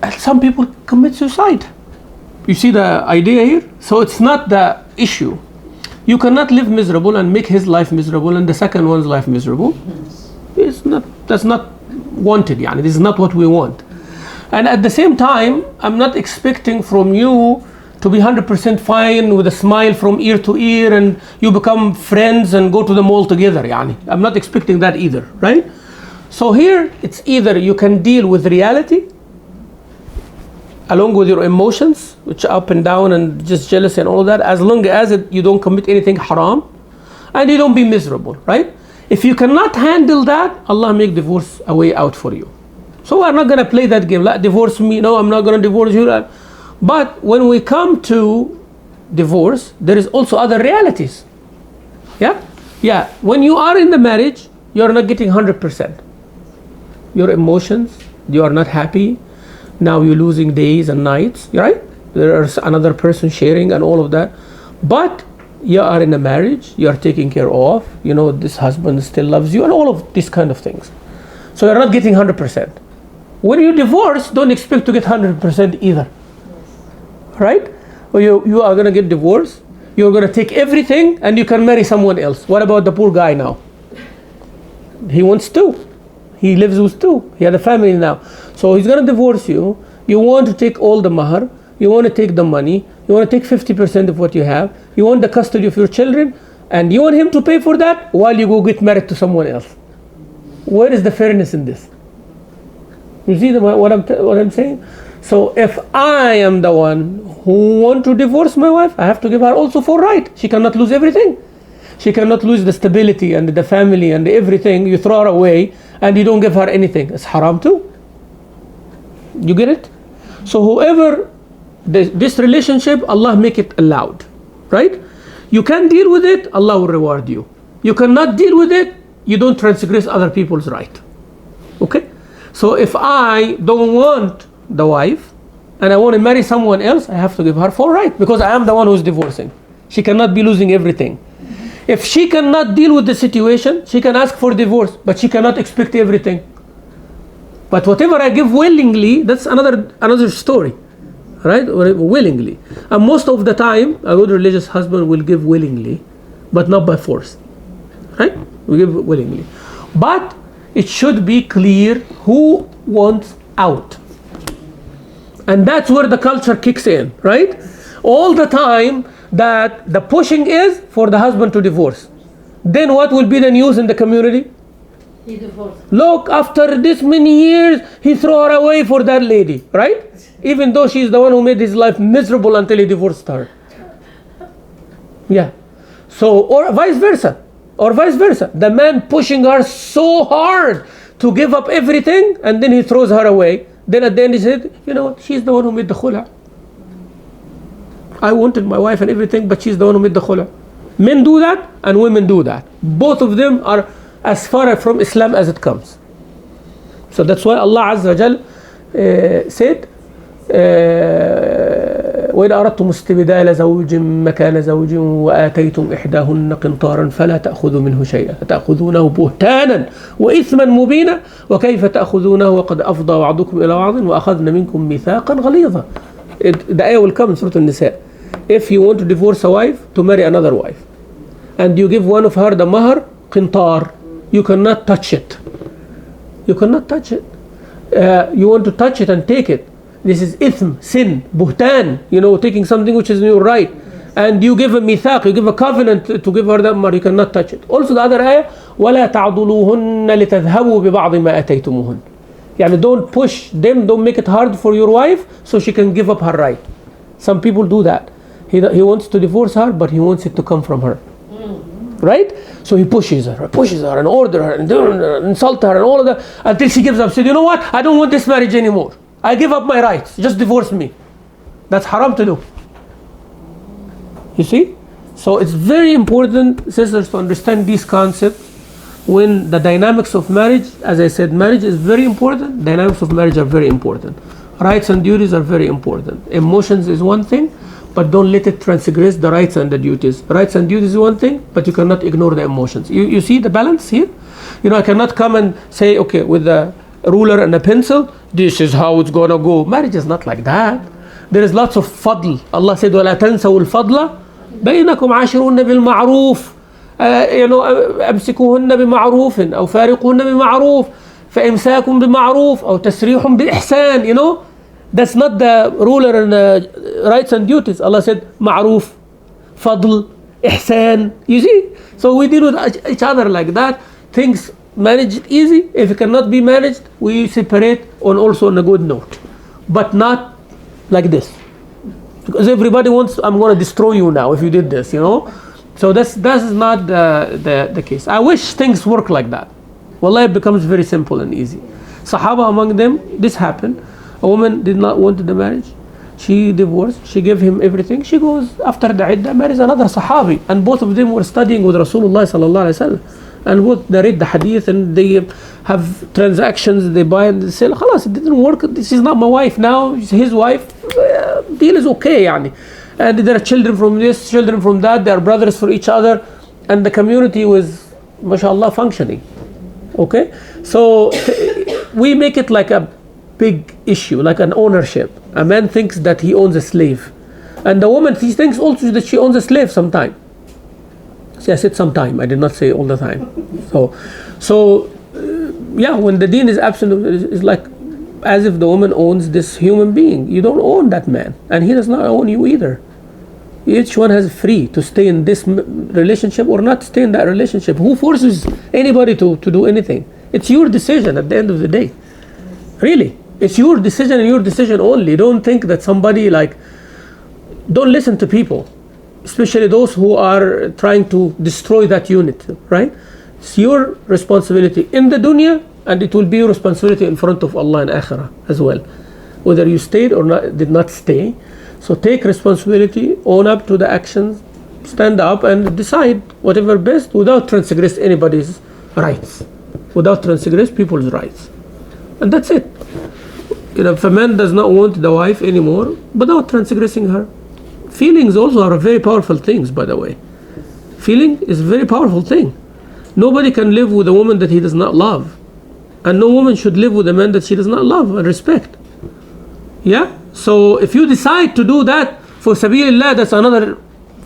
And some people commit suicide. You see the idea here? So it's not the issue. You cannot live miserable and make his life miserable and the second one's life miserable. That's not wanted. Yani. This is not what we want. And at the same time, I'm not expecting from you to be 100% fine with a smile from ear to ear and you become friends and go to the mall together. Yani. I'm not expecting that either, right? So here, it's either you can deal with reality along with your emotions, which are up and down and just jealousy and all of that, as long as you don't commit anything haram and you don't be miserable, right? If you cannot handle that, Allah make divorce a way out for you. So we're not going to play that game, like divorce me, no, I'm not going to divorce you. But when we come to divorce, there is also other realities. Yeah. When you are in the marriage, you're not getting 100%. Your emotions, you are not happy. Now you're losing days and nights, right? There's another person sharing and all of that. But you are in a marriage, you are taken care of, you know, this husband still loves you and all of these kind of things. So you're not getting 100%. When you divorce, don't expect to get 100% either. Right? Or you are going to get divorced, you're going to take everything and you can marry someone else. What about the poor guy now? He wants two. He lives with two. He has a family now. So he's going to divorce you. You want to take all the mahr. You want to take the money. You want to take 50% of what you have. You want the custody of your children. And you want him to pay for that while you go get married to someone else. Where is the fairness in this? You see what I'm saying? So if I am the one who want to divorce my wife, I have to give her also full right. She cannot lose everything. She cannot lose the stability and the family and everything. You throw her away and you don't give her anything. It's haram too. You get it? So whoever, this relationship, Allah make it allowed. Right? You can deal with it, Allah will reward you. You cannot deal with it, you don't transgress other people's right. Okay? So if I don't want the wife and I want to marry someone else, I have to give her full right because I am the one who's divorcing. She cannot be losing everything. If she cannot deal with the situation, she can ask for divorce, but she cannot expect everything. But whatever I give willingly, that's another story, right? Or willingly. And most of the time, a good religious husband will give willingly, but not by force, right? We give willingly. But it should be clear who wants out. And that's where the culture kicks in, right? All the time that the pushing is for the husband to divorce. Then what will be the news in the community? He divorced. Look, after this many years, he threw her away for that lady, right? Even though she's the one who made his life miserable until he divorced her. Yeah. So, or vice versa. The man pushing her so hard to give up everything and then he throws her away. Then at the end he said, you know what, she's the one who made the khula. I wanted my wife and everything, but she's the one who made the khula. Men do that and women do that. Both of them are as far from Islam as it comes. So that's why Allah Azza wa Jal said, وإن أردتم استبدال زوج مكان زوج وآتيتم إحداهن قنطارا فلا تأخذوا منه شيئا تأخذونه بهتانا وإثما مبينا وكيف تأخذونه وقد أفضى بعضكم إلى بعض وأخذن منكم ميثاقا غليظا. The ayah will come in Surah Nisa. If you want to divorce a wife, to marry another wife, and you give one of her the mahr, qintar, you cannot touch it. You cannot touch it. You want to touch it and take it. This is ithm, sin, buhtan, taking something which is in your right. And you give a mithaq, you give a covenant to give her that mahr, you cannot touch it. Also the other ayah, وَلَا تَعْضُلُوهُنَّ لِتَذْهَبُوا بِبَعْضِ مَا أَتَيْتُمُهُنَّ. Yani don't push them, don't make it hard for your wife so she can give up her right. Some people do that. He wants to divorce her, but he wants it to come from her. Right? So he pushes her and order her and insult her and all of that until she gives up. Said, you know what? I don't want this marriage anymore. I give up my rights. Just divorce me. That's haram to do. You see? So it's very important, sisters, to understand these concepts. When the dynamics of marriage, as I said, marriage is very important. Dynamics of marriage are very important. Rights and duties are very important. Emotions is one thing, but don't let it transgress the rights and the duties. Rights and duties is one thing, but you cannot ignore the emotions. You see the balance here? I cannot come and say, okay, with a ruler and a pencil, this is how it's gonna go. Marriage is not like that. There is lots of fadl. Allah said, وَلَا تَنْسَوُا الْفَضْلَ بَيْنَكُمْ عَاشِرُونَ بِالْمَعْرُوفِ أمسكوهن بمعروف أو فارقوهن بمعروف فإمساك بمعروف أو تسريح بإحسان. That's not the ruler and rights and duties. Allah said معروف, fadl, ihsan. You see? So we deal with each other like that. Things managed easy. If it cannot be managed, we separate also on a good note. But not like this. Because everybody wants, I'm going to destroy you now if you did this, So that is not the case. I wish things work like that. Wallah, it becomes very simple and easy. Sahaba among them, this happened. A woman did not want the marriage. She divorced. She gave him everything. She goes after the iddah, marries another Sahabi. And both of them were studying with Rasulullah sallallahu alaihi wasallam. And both they read the hadith and they have transactions. They buy and they sell. Khalas, it didn't work. She's not my wife now. She's his wife. Deal is okay, yani. And there are children from this, children from that. They are brothers for each other. And the community was, mashallah, functioning. Okay? So we make it like a big issue, like an ownership. A man thinks that he owns a slave. And the woman, she thinks also that she owns a slave sometime. See, I said sometime. I did not say all the time. So when the deen is absolute, it's like as if the woman owns this human being. You don't own that man. And he does not own you either. Each one has free to stay in this relationship or not stay in that relationship. Who forces anybody to do anything? It's your decision at the end of the day. Really. It's your decision and your decision only. Don't think that somebody don't listen to people. Especially those who are trying to destroy that unit, right? It's your responsibility in the dunya, and it will be your responsibility in front of Allah and Akhirah as well. Whether you stayed or did not stay. So take responsibility, own up to the actions, stand up and decide whatever best without transgress anybody's rights, without transgress people's rights. And that's it. If a man does not want the wife anymore, without transgressing her. Feelings also are very powerful things, by the way. Feeling is a very powerful thing. Nobody can live with a woman that he does not love. And no woman should live with a man that she does not love and respect. Yeah? So if you decide to do that for sabilillah, that's another,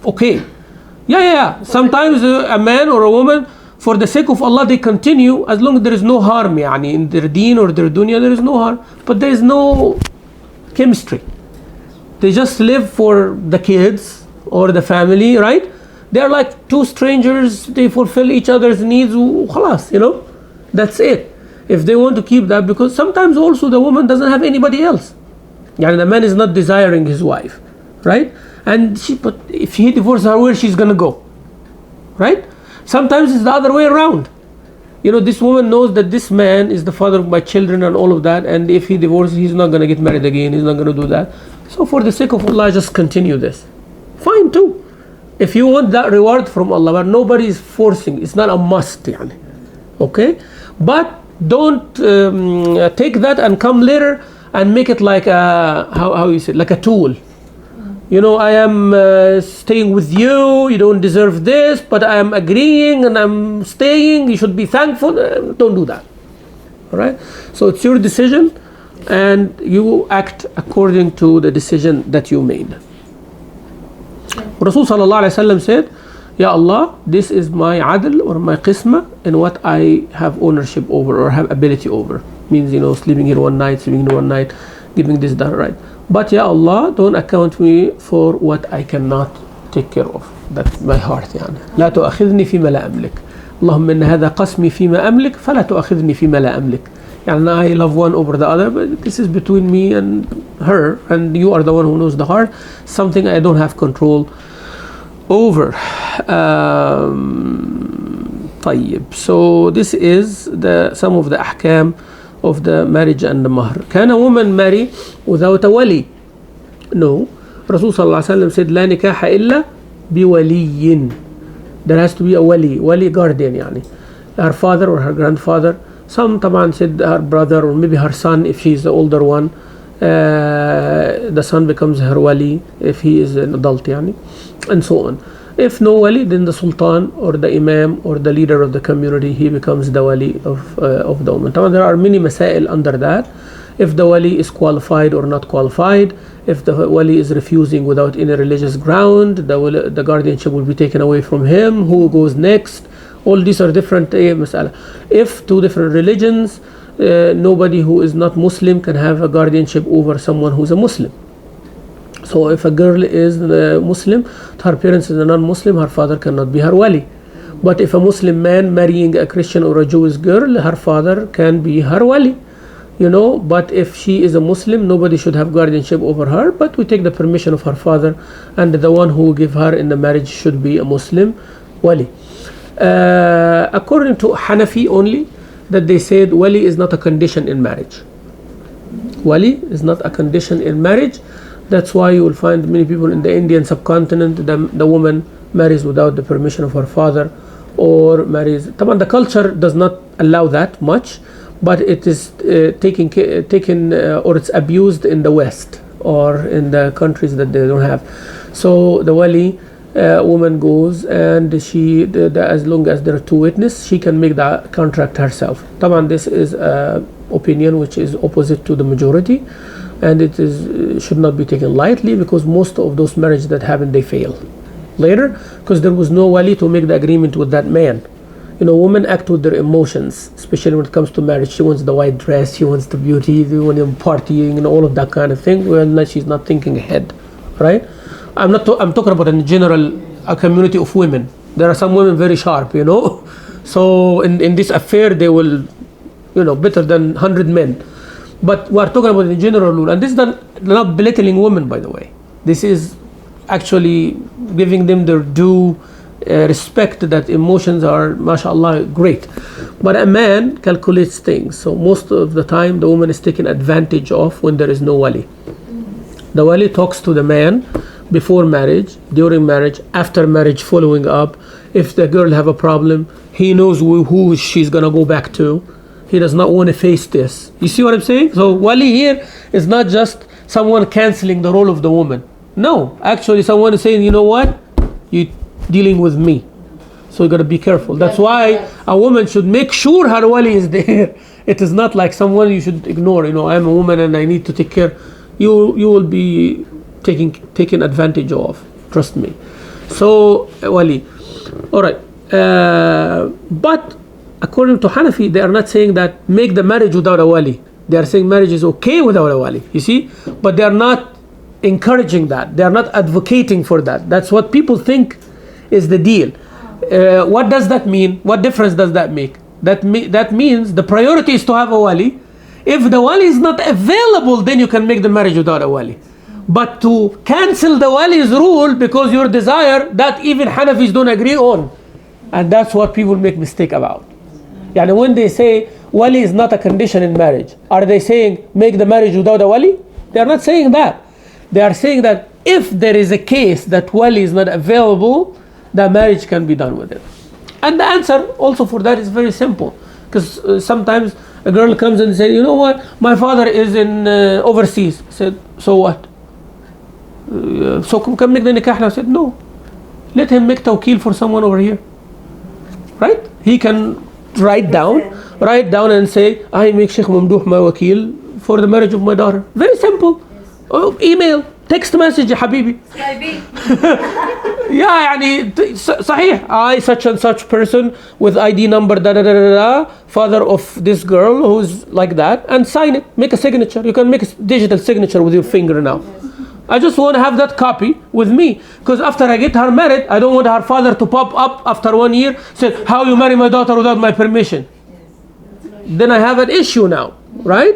okay. Yeah. Sometimes a man or a woman, for the sake of Allah, they continue as long as there is no harm, in their deen or their dunya, there is no harm. But there is no chemistry. They just live for the kids or the family, right? They are like two strangers. They fulfill each other's needs. Khalas, that's it. If they want to keep that, because sometimes also the woman doesn't have anybody else. The man is not desiring his wife, right? But if he divorces her, where she's gonna go, right? Sometimes it's the other way around. This woman knows that this man is the father of my children and all of that, and if he divorces, he's not gonna get married again. He's not gonna do that. So for the sake of Allah, just continue this. Fine too. If you want that reward from Allah, but nobody is forcing. It's not a must, okay? But don't take that and come later and make it like how you say, like a tool. I am staying with you. You don't deserve this, but I am agreeing and I'm staying. You should be thankful. Don't do that. All right. So it's your decision, and you act according to the decision that you made. Rasul sallallahu alaihi wasallam said, Ya Allah, this is my adl or my qisma in what I have ownership over or have ability over. Means, sleeping here one night, sleeping here one night, giving this, that, right. But Ya Allah, don't account me for what I cannot take care of. That's my heart, لا تؤاخذني فيما لا أملك. اللهم إن هذا قسمي فيما أملك فلا تؤاخذني فيما لا أملك. I love one over the other, but this is between me and her, and you are the one who knows the heart. Something I don't have control over. طيب. So this is some of the ahkam of the marriage and the mahr. Can a woman marry without a wali? No. Rasul sallallahu alaihi wasallam said, لا نكاح إلا بولي. There has to be a wali guardian, her father or her grandfather. Some طبعا said her brother or maybe her son if she's the older one. the son becomes her wali if he is an adult يعني, and so on. If no wali, then the sultan or the imam or the leader of the community, he becomes the wali of the woman. There are many masail under that. If the wali is qualified or not qualified, if the wali is refusing without any religious ground, the guardianship will be taken away from him. Who goes next? All these are different masala. If two different religions, nobody who is not Muslim can have a guardianship over someone who's a Muslim. So if a girl is Muslim, her parents is a non-Muslim, her father cannot be her wali. But if a Muslim man marrying a Christian or a Jewish girl, her father can be her wali. But if she is a Muslim, nobody should have guardianship over her, but we take the permission of her father, and the one who will give her in the marriage should be a Muslim wali. According to Hanafi only, that they said wali is not a condition in marriage. Wali is not a condition in marriage. That's why you will find many people in the Indian subcontinent, the woman marries without the permission of her father, or marries. The culture does not allow that much, but it is taken or it's abused in the West or in the countries that they don't have. So the wali woman goes, and she, as long as there are two witnesses, she can make the contract herself. This is an opinion which is opposite to the majority, and it should not be taken lightly, because most of those marriages that happen, they fail later, because there was no wali to make the agreement with that man. Women act with their emotions, especially when it comes to marriage. She wants the white dress, she wants the beauty, she wants partying, all of that kind of thing. Well, she's not thinking ahead, right? I'm talking about in general a community of women. There are some women very sharp, So in this affair, they will, better than 100 men. But we are talking about the general rule, and this is not belittling women, by the way. This is actually giving them their due respect, that emotions are, mashallah, great. But a man calculates things. So most of the time, the woman is taken advantage of when there is no wali. The wali talks to the man before marriage, during marriage, after marriage, following up. If the girl have a problem, he knows who she's gonna go back to. He does not want to face this. You see what I'm saying? So wali here is not just someone canceling the role of the woman. No, actually someone is saying, you know what? You're dealing with me. So you got to be careful. That's why a woman should make sure her wali is there. It is not like someone you should ignore. I'm a woman and I need to take care. You will be taken advantage of. Trust me. So wali. All right. But according to Hanafi, they are not saying that make the marriage without a wali. They are saying marriage is okay without a wali. You see? But they are not encouraging that. They are not advocating for that. That's what people think is the deal. What does that mean? What difference does that make? That means the priority is to have a wali. If the wali is not available, then you can make the marriage without a wali. But to cancel the wali's rule because your desire, that even Hanafis don't agree on. And that's what people make mistake about. Yani when they say wali is not a condition in marriage, are they saying make the marriage without a wali? They are not saying that. They are saying that if there is a case that wali is not available, the marriage can be done with it. And the answer also for that is very simple. Because sometimes a girl comes and says, you know what, my father is in overseas. I said, so what? So can make the nikah? I said, no. Let him make tawkeel for someone over here. Right? He can write down and say, I make Sheikh Mamdouh my wakil for the marriage of my daughter. Very simple. Oh, email, text message, ya habibi. Yeah, يعني صحيح. I such and such person with ID number father of this girl who's like that, and sign it. Make a signature. You can make a digital signature with your finger now. I just want to have that copy with me, because after I get her married, I don't want her father to pop up after 1 year, say, how you marry my daughter without my permission? Then I have an issue now, right?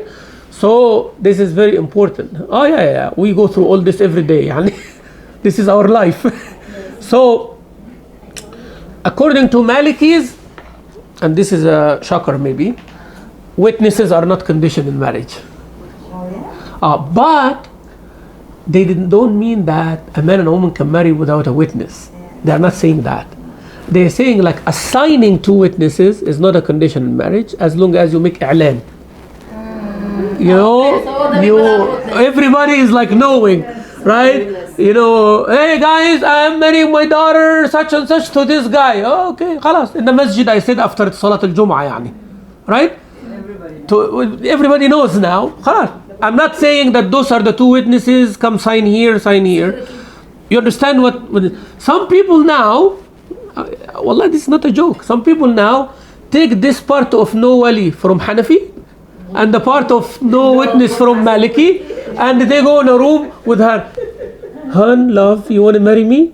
So this is very important. Oh yeah, we go through all this every day. This is our life. So according to Malikis, and this is a shocker maybe, witnesses are not conditioned in marriage. But they don't mean that a man and a woman can marry without a witness. They are not saying that. They're saying like assigning two witnesses is not a condition in marriage, as long as you make i'lan. You know, Okay, so the people are witness. everybody is like knowing, right? You know, hey guys, I'm marrying my daughter such and such to this guy. Oh, okay, خلاص. In the masjid I said after Salat al-Jum'ah يعني. Right? Everybody knows now. خلاص. I'm not saying that those are the two witnesses, come sign here, sign here. You understand what some people now, wallah, this is not a joke. Some people now take this part of no wali from Hanafi and the part of no witness from Maliki, and they go in a room with her. Hun, love, you want to marry me?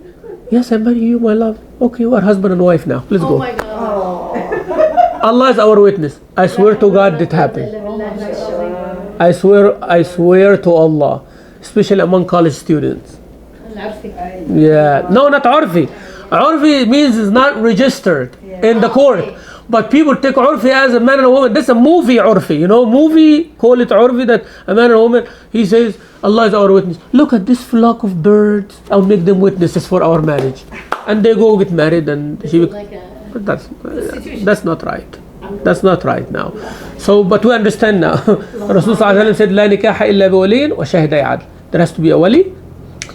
Yes, I marry you, my love. Okay, you are husband and wife now. Let's Oh go. my God. Allah is our witness. I swear to God that happened. I swear to Allah, especially among college students. Yeah, no, not urfi. Urfi means it's not registered in the court. But people take urfi as a man and a woman. That's a movie urfi, you know. Movie, call it urfi, that a man and a woman, he says, Allah is our witness. Look at this flock of birds. I'll make them witnesses for our marriage. And they go get married and but that's not right. That's not right now. So, but we understand now. Rasul said, لا نكاح إلا بولي وشاهدي عدل. There has to be a wali,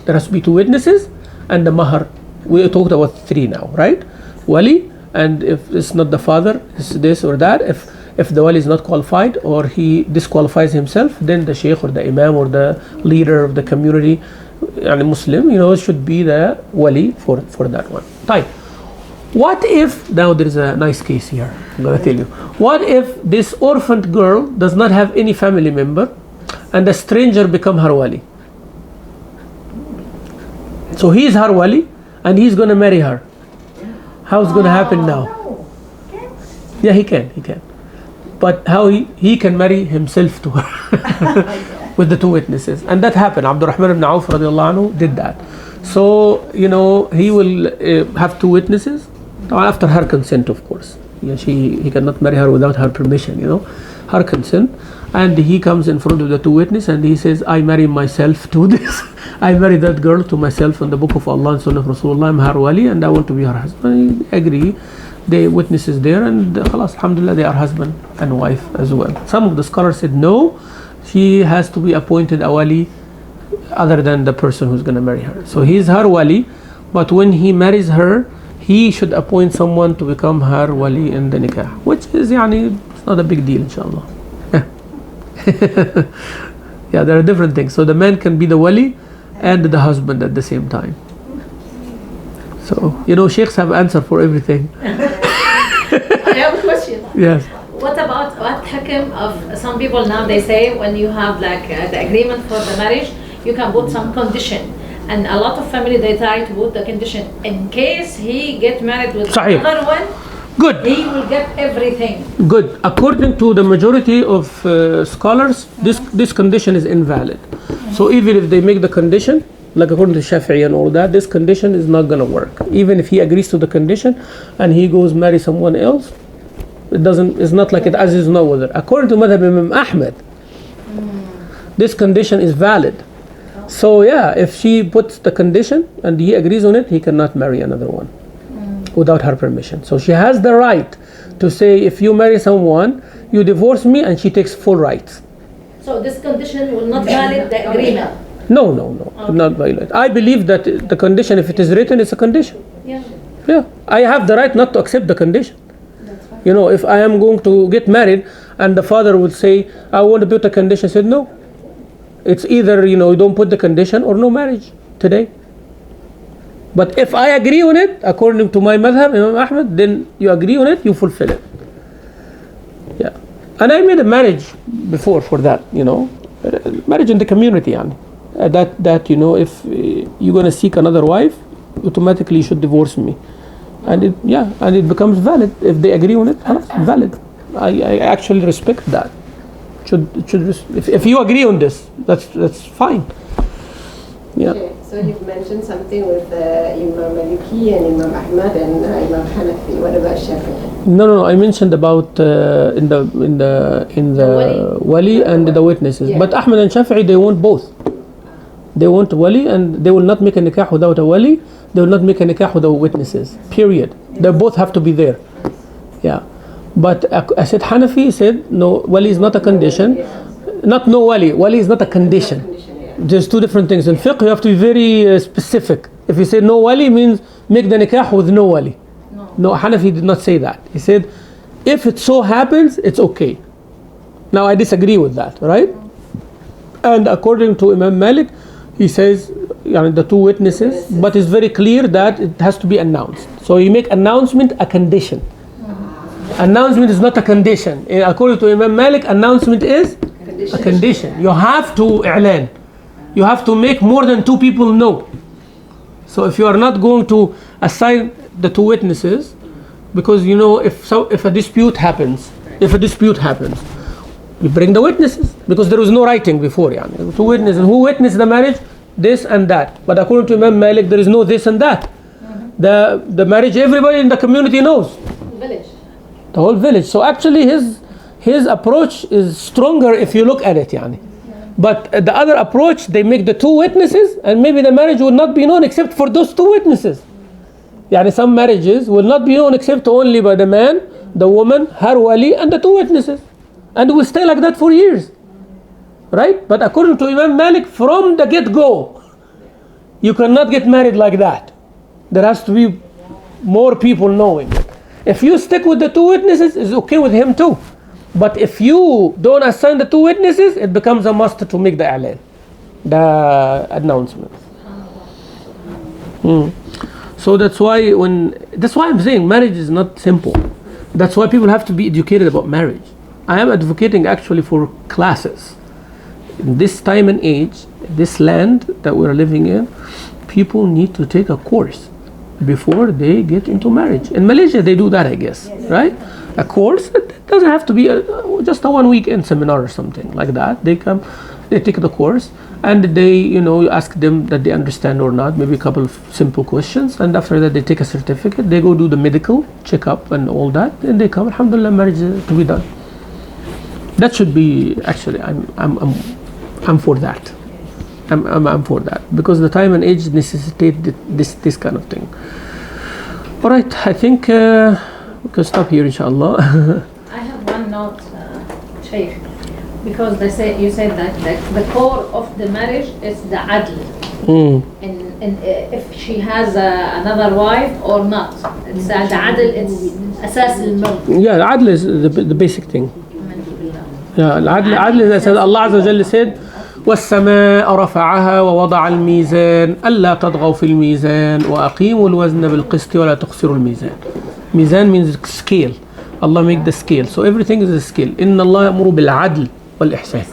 there has to be two witnesses, and the mahr. We talked about three now, right? Wali, and if it's not the father, it's this or that. If the wali is not qualified or he disqualifies himself, then the sheikh or the imam or the leader of the community, and Muslim, you know, should be the wali for that one. Right. What if, now there is a nice case here, I'm going to tell you. What if this orphaned girl does not have any family member and a stranger become her wali? So he is her wali and he's going to marry her. How's going to happen now? Yeah, he can. But how he can marry himself to her with the two witnesses. And that happened. Abdurrahman ibn Auf radiallahu anhu did that. So, you know, he will have two witnesses after her consent, of course. Yeah, he cannot marry her without her permission, you know, her consent. And he comes in front of the two witnesses and he says, I marry myself to this. I marry that girl to myself in the book of Allah and Sunnah of Rasulullah. I'm her wali and I want to be her husband. I agree. The witnesses there, and khalas, alhamdulillah, they are husband and wife as well. Some of the scholars said no, she has to be appointed a wali other than the person who's going to marry her. So he's her wali, but when he marries her, he should appoint someone to become her wali in the nikah, which is it's not a big deal, inshallah. Yeah, there are different things. So the man can be the wali and the husband at the same time. So, you know, sheikhs have answer for everything. I have a question. Yes. What about what hakim of some people now, they say when you have like the agreement for the marriage, you can put some condition, and a lot of family they try to put the condition in case he get married with Sahih. another one. Good. He will get everything. Good. According to the majority of scholars, this condition is invalid. So even if they make the condition, like according to Shafi'i and all that, this condition is not going to work. Even if he agrees to the condition and he goes marry someone else, it's not like it as is no other. According to Madhab Imam Ahmed, this condition is valid. So yeah, if she puts the condition and he agrees on it, he cannot marry another one without her permission. So she has the right to say, if you marry someone, you divorce me, and she takes full rights. So this condition will not valid the agreement. No, not violate. I believe that the condition, if it is written, it's a condition. Yeah, I have the right not to accept the condition. You know, if I am going to get married and the father would say, I want to put a condition, I said no. It's either, you know, you don't put the condition or no marriage today. But if I agree on it, according to my madhab, Imam Ahmed, then you agree on it, you fulfill it. Yeah. And I made a marriage before for that, you know, marriage in the community, that you know, if you're going to seek another wife, automatically you should divorce me. And it becomes valid. If they agree on it, valid. I actually respect that. If you agree on this, that's fine. Yeah. Okay, so you've mentioned something with Imam Maliki and Imam Ahmad and Imam Hanafi. What about Shafi'i? No. I mentioned about in the wali and the witnesses. Yeah. But Ahmad and Shafi'i, they want both. They want wali, and they will not make a nikah without a wali. They will not make a nikah without witnesses. Period. They both have to be there. Yeah. But I said Hanafi said no, wali is not a condition. not no wali. Wali is not a condition. There's two different things. In fiqh, you have to be very specific. If you say no wali, means make the nikah with no wali. No, Hanafi did not say that. He said, if it so happens, it's okay. Now I disagree with that, right? And according to Imam Malik, he says, the two witnesses, but it's very clear that it has to be announced. So you make announcement a condition. Announcement is not a condition. According to Imam Malik, announcement is a condition. You have to i'lan. You have to make more than two people know. So if you are not going to assign the two witnesses, because if a dispute happens, you bring the witnesses, because there was no writing before. Two witnesses. Who witnessed the marriage? This and that. But according to Imam Malik, there is no this and that. The marriage, everybody in the community knows. The whole village. So actually his approach is stronger if you look at it. But the other approach, they make the two witnesses, and maybe the marriage will not be known except for those two witnesses. Some marriages will not be known except only by the man, the woman, her wali, and the two witnesses. And will stay like that for years. Right? But according to Imam Malik, from the get-go, you cannot get married like that. There has to be more people knowing it. If you stick with the two witnesses, it's okay with him too. But if you don't assign the two witnesses, it becomes a must to make the i'lan, the announcement. So that's why I'm saying marriage is not simple. That's why people have to be educated about marriage. I am advocating actually for classes. In this time and age, this land that we're living in, people need to take a course before they get into marriage. In Malaysia, they do that, I guess, right? A course. It doesn't have to be just a 1 weekend seminar or something like that. They come, they take the course, and they, ask them that they understand or not, maybe a couple of simple questions, and after that they take a certificate, they go do the medical checkup and all that, and they come, alhamdulillah, marriage to be done. That should be, actually, I'm for that. I'm for that, because the time and age necessitate this kind of thing. All right, I think we can stop here, inshallah. I have one note, Sheikh, because you said that the core of the marriage is the adl. And if she has another wife or not, it's the adl. It's asas al-mulk. Yeah, the adl is the basic thing. Yeah, العدل is, Allah Azza wa Jalla said, والسماء رفعها ووضع الميزان ألا تطغوا في الميزان وأقيموا الوزن بالقسط ولا تخسروا الميزان. Mizan means scale. Allah make the scale. So everything is a scale. إن الله يأمر بالعدل والإحسان.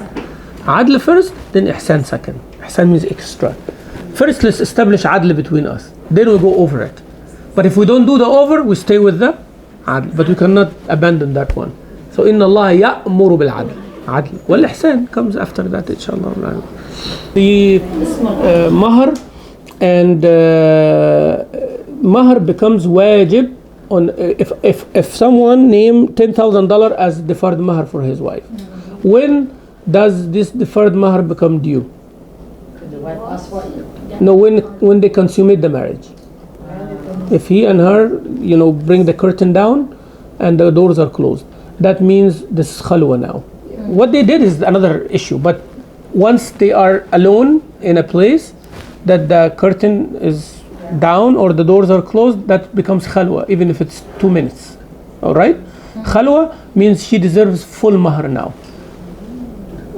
عدل first, then إحسان second. إحسان means extra. First, let's establish عدل between us. Then we go over it. But if we don't do the over, we stay with the عدل. But we cannot abandon that one. So إن الله يأمر بالعدل. عدل والإحسان comes after that, inshallah. The Mahr and Mahr becomes wajib on if someone named $10,000 as deferred Mahr for his wife. When does this deferred Mahr become due? The wife asks for it. No, when they consummate the marriage. If he and her, bring the curtain down and the doors are closed, that means this is khalwa now. What they did is another issue, but once they are alone in a place that the curtain is down or the doors are closed, that becomes khalwa, even if it's 2 minutes. All right? Khalwa means she deserves full mahr now.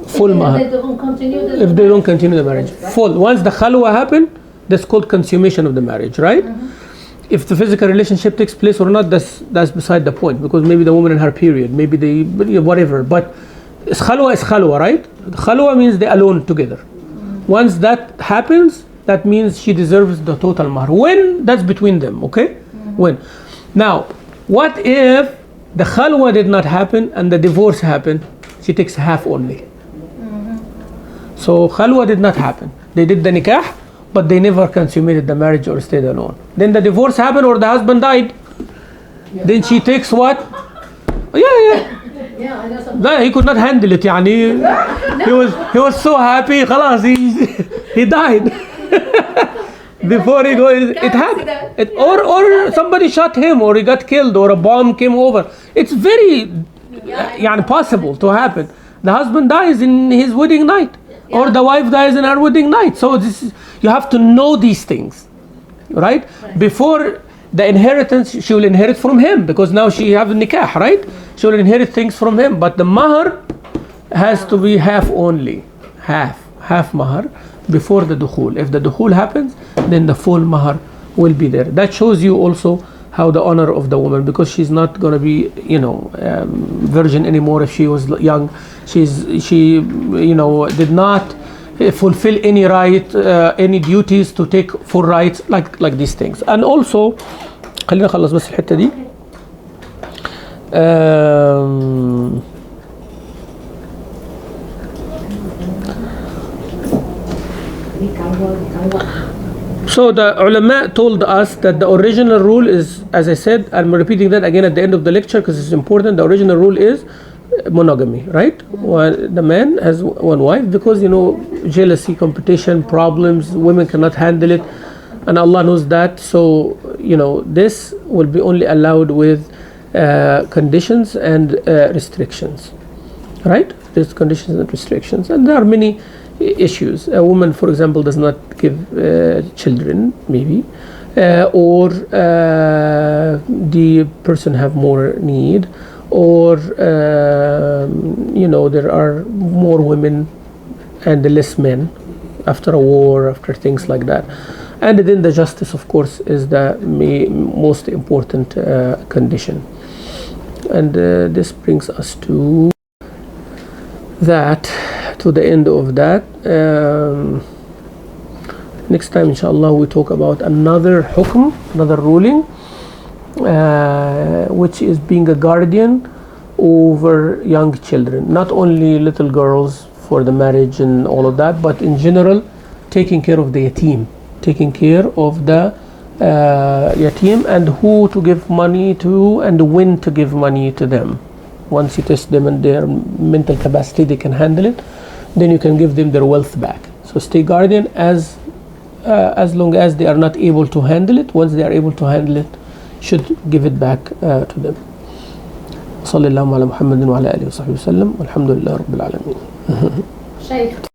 Full mahr. If if they don't continue the marriage. Full. Once the khalwa happen, that's called consummation of the marriage, right? If the physical relationship takes place or not, that's beside the point, because maybe the woman in her period, maybe they, whatever, but khalwa, right? Khalwa means they're alone together. Once that happens, that means she deserves the total mahr. When? That's between them, okay? When? Now, what if the khalwa did not happen and the divorce happened? She takes half only. So khalwa did not happen. They did the nikah, but they never consummated the marriage or stayed alone. Then the divorce happened or the husband died. Then she takes what? Yeah, I know some. he could not handle it. He was so happy. خلاص, he died. Before he goes, it happened. Or somebody shot him, or he got killed, or a bomb came over. It's very possible to happen. the husband dies in his wedding night, or the wife dies in her wedding night. So this is, you have to know these things, right? Before the inheritance, she will inherit from him because now she have a nikah, right? She will inherit things from him, but the mahr has to be half only, half mahr before the dukhul. If the dukhul happens, then the full mahr will be there. That shows you also how the honor of the woman, because she's not going to be, virgin anymore. If she was young, she did not fulfill any right, any duties to take full rights, like these things. And also خلينا نخلص بس الحتة دي. So the ulama told us that the original rule is, as I said, I'm repeating that again at the end of the lecture because it's important. The original rule is monogamy, right? The man has one wife because, jealousy, competition, problems, women cannot handle it, and Allah knows that. So, this will be only allowed with conditions and restrictions, right? There's conditions and restrictions, and there are many issues. A woman, for example, does not give children, maybe, or the person have more need, or there are more women and less men after a war, after things like that. And then the justice, of course, is the most important condition. And this brings us to the end of that. Next time, inshallah, we talk about another hukm, another ruling, which is being a guardian over young children, not only little girls for the marriage and all of that, but in general, taking care of the yatim, taking care of the yatim, and who to give money to and when to give money to them. Once you test them and their mental capacity, they can handle it, then you can give them their wealth back. So stay guardian as long as they are not able to handle it. Once they are able to handle it, should give it back to them. صلى الله على محمد وعلى آله وصحبه وسلم والحمد لله رب العالمين. Sheikh,